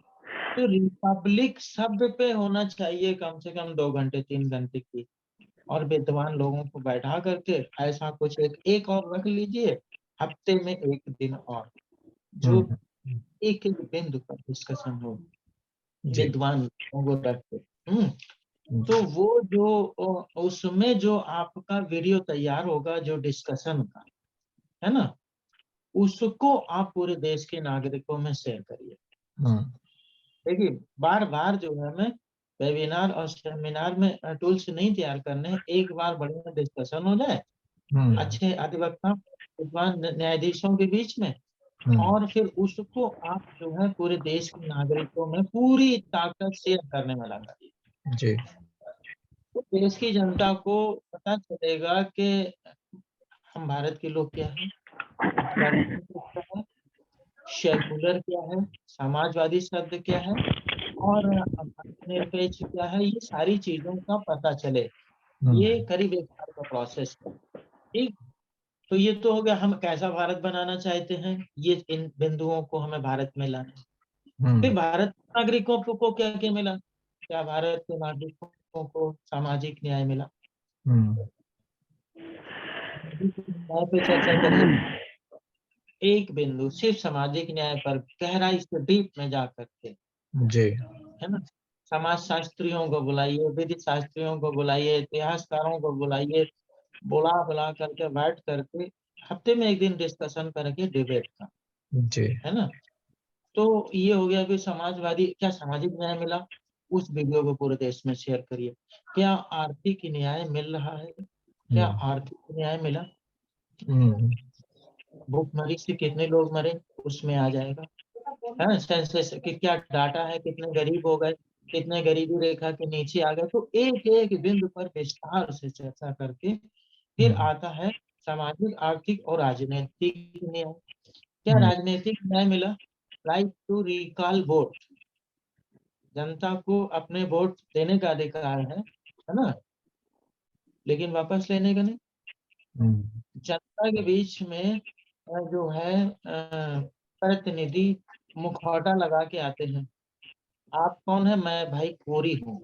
तो रिपब्लिक शब्द पे होना चाहिए कम से कम 2 घंटे 3 घंटे की, और विद्वान लोगों को बैठा करके ऐसा कुछ एक और रख लीजिए, हफ्ते में 1 दिन और, जो एक बिंदु पर डिस्कशन हो, विद्वान लोगों को रख के। तो वो जो उसमें जो आपका वीडियो तैयार होगा जो डिस्कशन का, है ना, उसको आप पूरे देश के नागरिकों में शेयर करिए। देखिए, बार बार जो है हमें वेबिनार और सेमिनार में टूल्स नहीं तैयार करने हैं, एक बार बढ़िया डिस्कशन हो जाए अच्छे अधिवक्ता विद्वान न्यायाधीशों के बीच में, और फिर उसको आप जो है पूरे देश के नागरिकों में पूरी ताकत शेयर करने में लगाइए। जी तो देश की जनता को पता चलेगा कि हम भारत के लोग क्या हैं, गणतंत्र क्या है, सेकुलर क्या है, समाजवादी शब्द क्या है, और निरपेक्ष क्या है, ये सारी चीजों का पता चले। ये करीब 1 साल का प्रोसेस है, ठीक। तो ये तो हो गया हम कैसा भारत बनाना चाहते हैं, ये इन बिंदुओं को हमें भारत में लाना है। फिर भारत के नागरिकों को क्या क्या मिला? क्या भारत के नागरिकों को सामाजिक न्याय मिला? न्याय पे चर्चा करिए, एक बिंदु सिर्फ सामाजिक न्याय पर गहराई से डीप में जा करके, जी है ना? समाज शास्त्रियों को बुलाइए, विधि शास्त्रियों को बुलाइए, इतिहासकारों को बुलाइए, बुला बुला करके बैठ करके हफ्ते में एक दिन डिस्कशन करके डिबेट का, जी। है ना। तो ये हो गया कि समाजवादी, क्या सामाजिक न्याय मिला, उस वीडियो को पूरे देश में शेयर करिए। क्या आर्थिक न्याय मिल रहा है, क्या आर्थिक न्याय मिला, भूखमरी से कितने लोग मरे, उसमें आ जाएगा, है ना। सेंसस कि क्या डाटा है, कितने गरीब हो गए, कितने गरीबी रेखा के नीचे आ गए। तो एक एक बिंदु पर विस्तार से चर्चा करके फिर आता है सामाजिक, आर्थिक और राजनीतिक न्याय। क्या राजनीतिक न्याय मिला, राइट टू रिकॉल वोट, जनता को अपने वोट देने का अधिकार है ना, लेकिन वापस लेने का नहीं। जनता के बीच में जो है प्रतिनिधि मुखौटा लगा के आते हैं, आप कौन है, मैं भाई कोरी हूँ,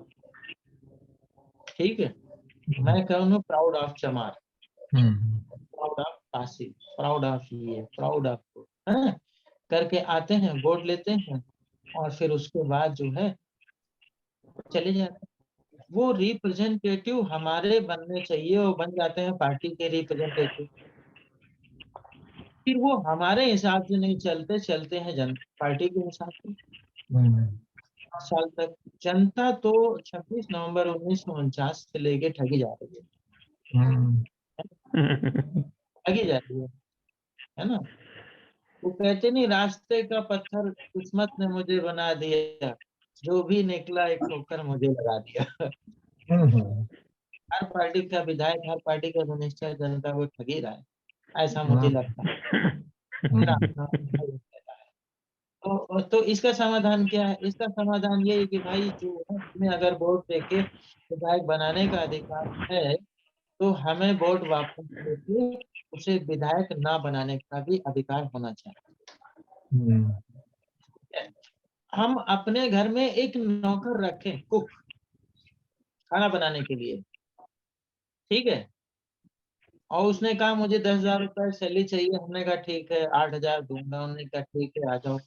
ठीक है, मैं कौन हूँ, प्राउड ऑफ चमार, proud of Kashi, proud of ये, प्राउड ऑफ, है, करके आते हैं, वोट लेते हैं, और फिर उसके बाद जो है चले जाते हैं। वो रिप्रेजेंटेटिव हमारे बनने चाहिए, वो बन जाते हैं पार्टी के रिप्रेजेंटेटिव। फिर वो हमारे हिसाब से नहीं चलते, चलते हैं पार्टी के हिसाब से। साल तक जनता तो 26 नवंबर 1949 से लेके ठगी जा रही है, ठगी जा रही है ना। वो कहते नहीं, रास्ते का पत्थर किस्मत ने मुझे बना दिया, जो भी निकला एक ठोकर मुझे लगा दिया। हर पार्टी का विधायक, हर पार्टी का मिनिस्टर जनता को ठगी रहा है, ऐसा मुझे लगता है। मेरा अपना अनुभव कहता है। तो इसका समाधान क्या है, इसका समाधान ये है कि भाई जो है, हमें अगर वोट देके विधायक बनाने का अधिकार है, तो हमें वोट वापस लेके उसे विधायक ना बनाने का भी अधिकार होना चाहिए। हम अपने घर में एक नौकर रखें, कुक, खाना बनाने के लिए, ठीक है, और उसने कहा मुझे 10,000 रुपए सैलरी चाहिए, हमने कहा ठीक है 8,000 दूंगा, उन्होंने कहा ठीक है आ जाओ।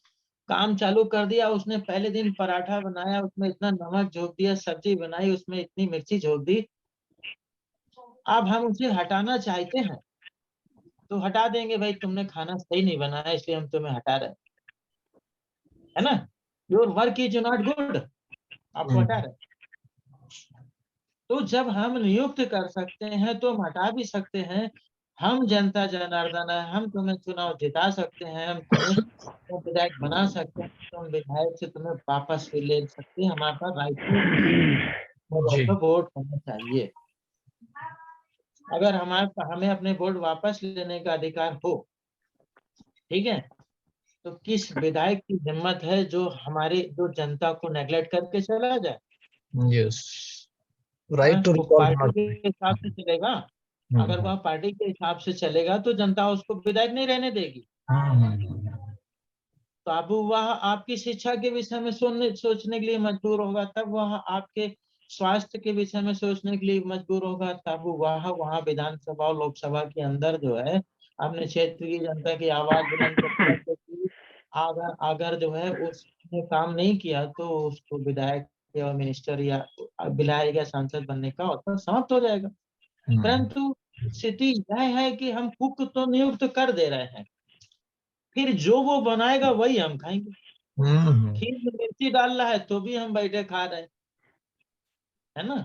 काम चालू कर दिया उसने, पहले दिन पराठा बनाया, उसमें इतना नमक झोंक दिया, सब्जी बनाई उसमें इतनी मिर्ची झोंक दी। अब हम उसे हटाना चाहते हैं तो हटा देंगे, भाई तुमने खाना सही नहीं बनाया इसलिए हम तुम्हें हटा रहे हैं, है ना, your work is not good, आपको हटा रहे हैं। तो जब हम नियुक्त कर सकते हैं तो हम हटा भी सकते हैं। हम जनता जनार्दन है, हम तुम्हें चुनाव जिता सकते हैं, हम तुम्हें विधायक बना सकते हैं, तुम विधायक से तुम्हें वापस भी ले सकते हैं, हमारे पास राइट टू वोट होना चाहिए। अगर हमें अपने वोट वापस लेने का अधिकार हो, ठीक है, तो किस विधायक की हिम्मत है जो जो जनता को नेग्लेक्ट करके चला जाए। यस, राइट टू वो रिकॉल पार्टी के हिसाब से चलेगा, अगर वह पार्टी के हिसाब से चलेगा तो जनता उसको विधायक नहीं रहने देगी। तो अब वह आपकी शिक्षा के विषय में सोचने के लिए मजबूर होगा, तब वह आपके स्वास्थ्य के विषय में सोचने के लिए मजबूर होगा, तब वहाँ विधानसभा और लोकसभा के अंदर जो है अपने क्षेत्र की जनता की आवाज बुलंद करके अगर जो है उसने काम नहीं किया तो उसको विधायक या मिनिस्टर या विधायक या सांसद बनने का अवसर समाप्त हो जाएगा। परंतु स्थिति यह है कि हम कुक तो नियुक्त कर दे रहे हैं, फिर जो वो बनाएगा वही हम खाएंगे। खीर में मिर्ची डाल रहा है तो भी हम बैठे खा रहे हैं, है ना,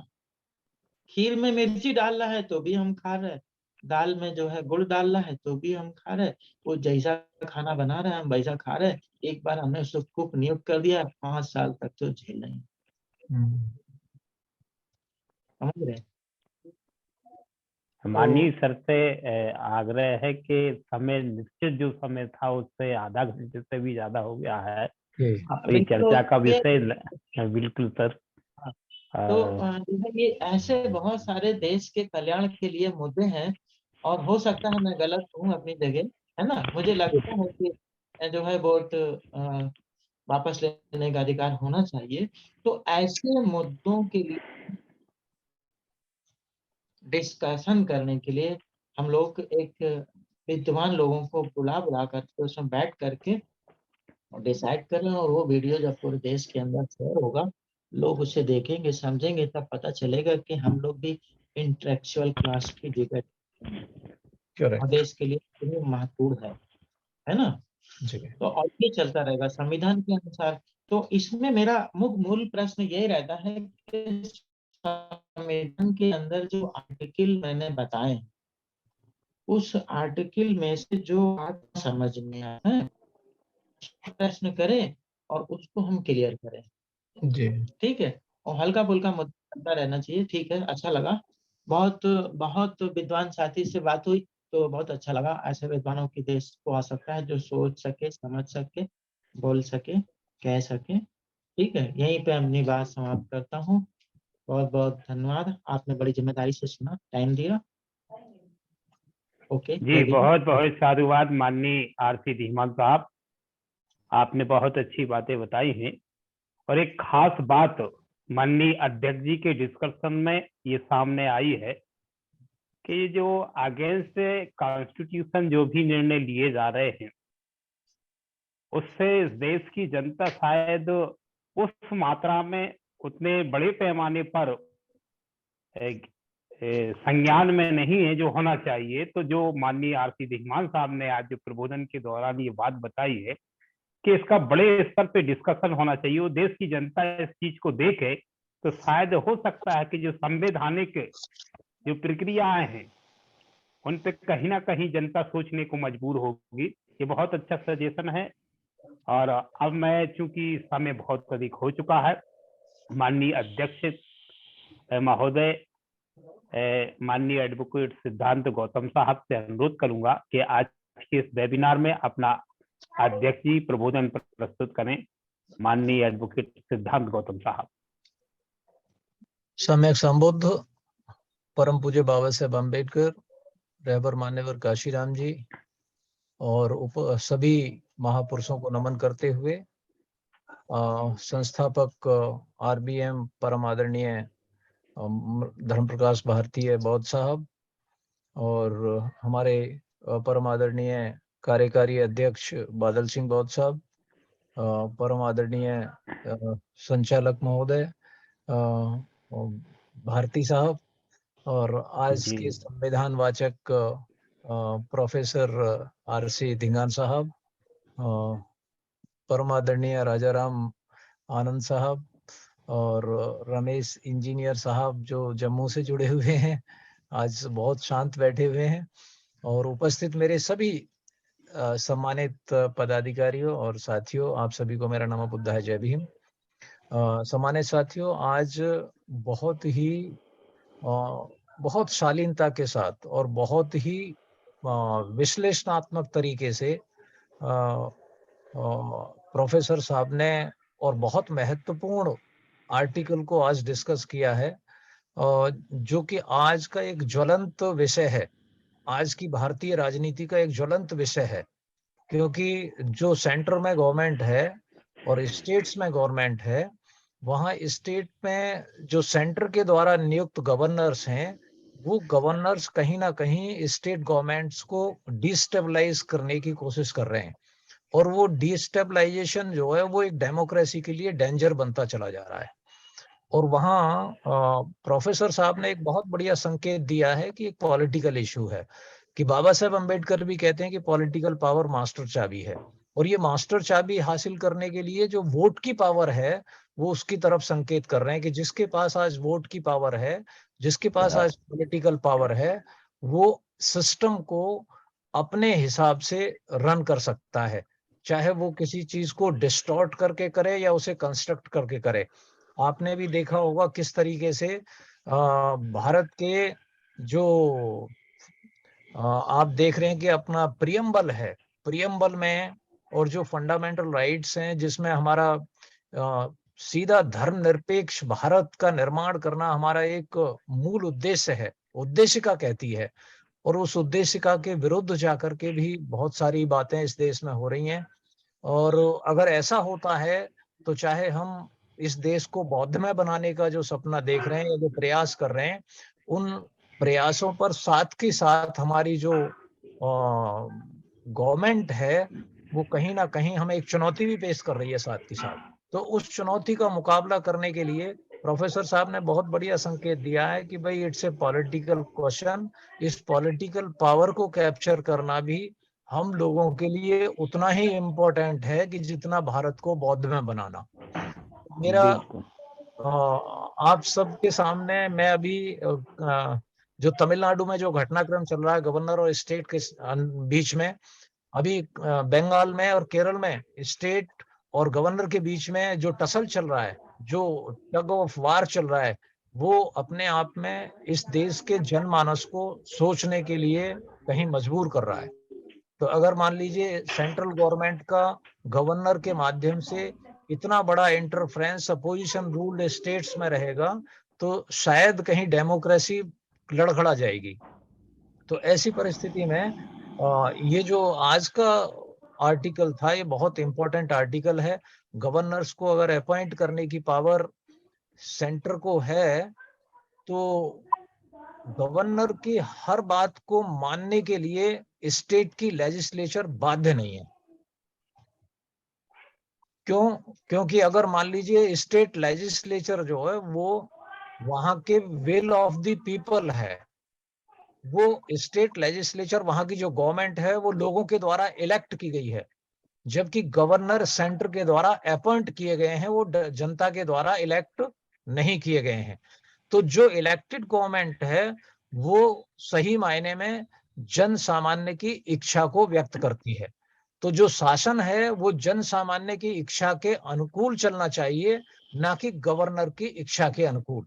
खीर में मिर्ची डाल रहा है तो भी हम खा रहे हैं, दाल में जो है गुड़ डाल रहा है तो भी हम खा रहे हैं, वो जैसा खाना बना रहा है हम वैसा खा रहे हैं। एक बार हमने उसको कुक नियुक्त कर दिया, 5 साल तक तो झेलेंगे। समझ रहे हैं? हमारी सर से आग्रह है कि समय निश्चित जो समय था उससे आधा घंटे से भी ज्यादा हो गया है, तो ये चर्चा का विषय बिल्कुल सर। तो ये ऐसे बहुत सारे देश के कल्याण के लिए मुद्दे हैं, और हो सकता है मैं गलत हूँ अपनी जगह, है ना, मुझे लगता है कि जो है वोट वापस लेने का अधिकार होना चाहिए। तो ऐसे मुद्दों के लिए डिस्कशन करने के लिए हम लोग एक विद्वान लोगों को बुला करके उसमें बैठ करके डिसाइड कर लें, और वो वीडियो जब पूरे देश के अंदर शेयर होगा, लोग उसे देखेंगे समझेंगे, तब पता चलेगा कि हम लोग भी इंटेलेक्चुअल क्लास की डिबेट Correct. और देश के लिए कितनी महत्वपूर्ण है ना। जी। तो और ये चलता रहेगा संविधान के अनुसार। तो इसमें मेरा मूल प्रश्न यही रहता है कि संविधान के अंदर जो आर्टिकल मैंने बताए, उस आर्टिकल में से जो बात समझ में आया है, प्रश्न करें और उसको हम क्लियर करें। जी। ठीक है, और हल्का-फुल्का मुद्दा चलता रहना चाहिए। ठीक है, अच्छा लगा। बहुत बहुत विद्वान साथी से बात हुई, तो बहुत अच्छा लगा। ऐसे विद्वानों की देश को आवश्यकता है जो सोच सके, समझ सके, बोल सके, कह सके। ठीक है, यहीं पे अपनी बात समाप्त करता हूँ। बहुत-बहुत धन्यवाद। आपने बड़ी ज़िम्मेदारी से सुना, टाइम दिया। ओके, जी, जय भीम। बहुत बहुत साधुवाद माननीय आरसी धीमान साहब, आपने बहुत अच्छी बातें बताई हैं। और एक खास बात माननीय अध्यक्ष जी के डिस्कशन में ये सामने आई है कि जो अगेंस्ट कॉन्स्टिट्यूशन जो भी निर्णय लिए जा रहे हैं, उससे इस देश की जनता शायद उस मात्रा में उतने बड़े पैमाने पर संज्ञान में नहीं है जो होना चाहिए। तो जो माननीय आरसी धीमान साहब ने आज जो प्रबोधन के दौरान ये बात बताई है कि इसका बड़े स्तर पे डिस्कशन होना चाहिए, वो देश की जनता इस चीज को देखे, तो शायद हो सकता है कि जो संवैधानिक जो प्रक्रियाएं हैं उन पे कहीं ना कहीं जनता सोचने को मजबूर होगी। ये बहुत अच्छा सजेशन है। और अब मैं, चूंकि समय बहुत अधिक हो चुका है, माननीय अध्यक्ष महोदय माननीय एडवोकेट सिद्धांत गौतम साहब से अनुरोध करूंगा कि आज के इस वेबिनार में अपना अध्यक्ष जी प्रबोधन प्रस्तुत करें। माननीय एडवोकेट सिद्धांत गौतम साहब। सम्यक संबुद्ध परम पूज्य बाबा साहेब अम्बेडकर, रहबर मान्यवर काशीराम जी और सभी महापुरुषों को नमन करते हुए संस्थापक आरबीएम परम आदरणीय धर्म प्रकाश भारतीय बौद्ध साहब और हमारे परम आदरणीय कार्यकारी अध्यक्ष बादल सिंह बौद्ध साहब, परम आदरणीय संचालक महोदय भारती साहब, और आज के संविधान वाचक प्रोफेसर आरसी धींगान साहब, परम आदरणीय राजाराम आनंद साहब और रमेश इंजीनियर साहब जो जम्मू से जुड़े हुए हैं, आज बहुत शांत बैठे हुए हैं, और उपस्थित मेरे सभी सम्मानित पदाधिकारियों और साथियों, आप सभी को मेरा नमः बुद्धाय, जय भीम। सम्मानित साथियों, आज बहुत शालीनता के साथ और बहुत ही विश्लेषणात्मक तरीके से प्रोफेसर साहब ने और बहुत महत्वपूर्ण आर्टिकल को आज डिस्कस किया है, जो कि आज का एक ज्वलंत विषय है, आज की भारतीय राजनीति का एक ज्वलंत विषय है। क्योंकि जो सेंटर में गवर्नमेंट है और स्टेट्स में गवर्नमेंट है, वहाँ स्टेट में जो सेंटर के द्वारा नियुक्त गवर्नर्स हैं, वो गवर्नर्स कहीं ना कहीं स्टेट गवर्नमेंट्स को डिस्टेबलाइज करने की कोशिश कर रहे हैं, और वो डिस्टेबलाइजेशन जो है वो एक डेमोक्रेसी के लिए डेंजर बनता चला जा रहा है। और वहाँ प्रोफेसर साहब ने एक बहुत बढ़िया संकेत दिया है कि एक पॉलिटिकल इशू है, कि बाबा साहेब अम्बेडकर भी कहते हैं कि पॉलिटिकल पावर मास्टर चाबी है, और ये मास्टर चाबी हासिल करने के लिए जो वोट की पावर है वो उसकी तरफ संकेत कर रहे हैं कि जिसके पास आज वोट की पावर है, जिसके पास आज पॉलिटिकल पावर है, वो सिस्टम को अपने हिसाब से रन कर सकता है, चाहे वो किसी चीज को डिस्टॉर्ट करके करे या उसे कंस्ट्रक्ट करके करे। आपने भी देखा होगा किस तरीके से भारत के जो आप देख रहे हैं कि अपना प्रियम्बल है, प्रियम्बल में और जो फंडामेंटल राइट्स हैं, जिसमें हमारा सीधा धर्मनिरपेक्ष भारत का निर्माण करना हमारा एक मूल उद्देश्य है, उद्देशिका कहती है, और उस उद्देशिका के विरुद्ध जाकर के भी बहुत सारी बातें इस देश में हो रही हैं। और अगर ऐसा होता है तो चाहे हम इस देश को बौद्धमय बनाने का जो सपना देख रहे हैं या जो प्रयास कर रहे हैं, उन प्रयासों पर साथ के साथ हमारी जो गवर्नमेंट है वो कहीं ना कहीं हमें एक चुनौती भी पेश कर रही है साथ के साथ। तो उस चुनौती का मुकाबला करने के लिए प्रोफेसर साहब ने बहुत बढ़िया संकेत दिया है कि भाई इट्स ए पॉलिटिकल क्वेश्चन। इस पॉलिटिकल पावर को कैप्चर करना भी हम लोगों के लिए उतना ही इम्पोर्टेंट है कि जितना भारत को बौद्ध में बनाना। मेरा बिल्कुल। आप सबके सामने मैं अभी जो तमिलनाडु में जो घटनाक्रम चल रहा है गवर्नर और स्टेट के बीच में, अभी बंगाल में और केरल में स्टेट और गवर्नर के बीच में जो टसल चल रहा है, जो टग ऑफ वार चल रहा है, वो अपने आप में इस देश के जनमानस को सोचने के लिए कहीं मजबूर कर रहा है। तो अगर मान लीजिए सेंट्रल गवर्नमेंट का गवर्नर के माध्यम से इतना बड़ा इंटरफ्रेंस अपोजिशन रूल्ड स्टेट्स में रहेगा तो शायद कहीं डेमोक्रेसी लड़खड़ा जाएगी। तो ऐसी परिस्थिति में ये जो आज का आर्टिकल था ये बहुत इंपॉर्टेंट आर्टिकल है। गवर्नर्स को अगर अपॉइंट करने की पावर सेंटर को है तो गवर्नर की हर बात को मानने के लिए स्टेट की लेजिस्लेचर बाध्य नहीं है। क्यों? क्योंकि अगर मान लीजिए स्टेट लेजिस्लेचर जो है वो वहां के विल ऑफ द पीपल है, वो स्टेट लेजिस्लेचर वहां की जो गवर्नमेंट है वो लोगों के द्वारा इलेक्ट की गई है, जबकि गवर्नर सेंटर के द्वारा अपॉइंट किए गए हैं, वो जनता के द्वारा इलेक्ट नहीं किए गए हैं। तो जो इलेक्टेड गवर्नमेंट है वो सही मायने में जन सामान्य की इच्छा को व्यक्त करती है। तो जो शासन है वो जन सामान्य की इच्छा के अनुकूल चलना चाहिए, ना कि गवर्नर की इच्छा के अनुकूल।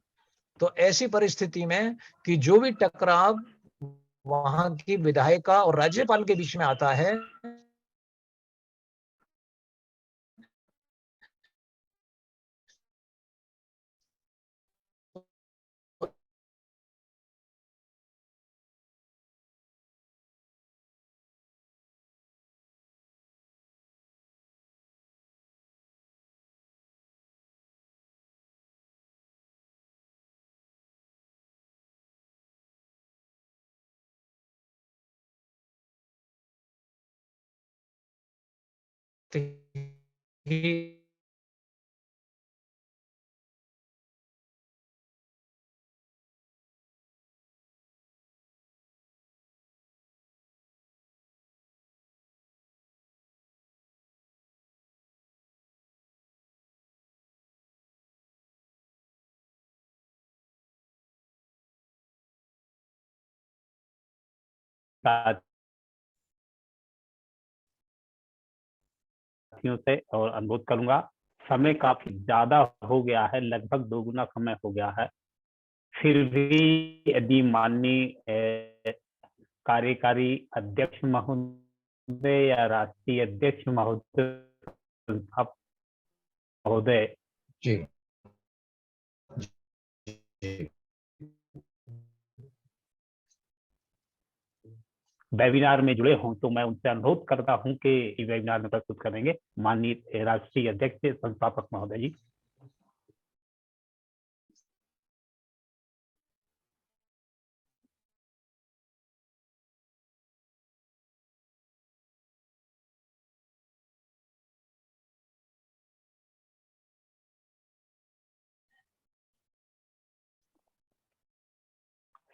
तो ऐसी परिस्थिति में कि जो भी टकराव वहां की विधायिका और राज्यपाल के बीच में आता है, साथियों से और अनुरोध करूंगा, समय काफी ज्यादा हो गया है, लगभग 2 गुना समय हो गया है। फिर भी यदि माननीय कार्यकारी अध्यक्ष महोदय या राष्ट्रीय अध्यक्ष महोदय जी वेबिनार में जुड़े हों तो मैं उनसे अनुरोध करता हूं कि वेबिनार में प्रस्तुत करेंगे माननीय राष्ट्रीय अध्यक्ष संस्थापक महोदय जी।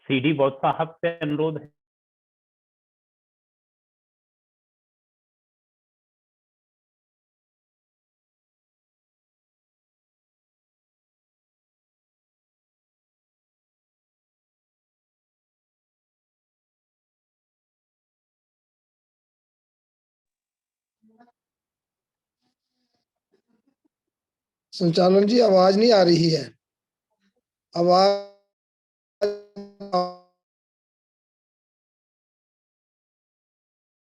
सीडी बौद्ध साहब से अनुरोध है। संचालन जी आवाज नहीं आ रही है। आवाज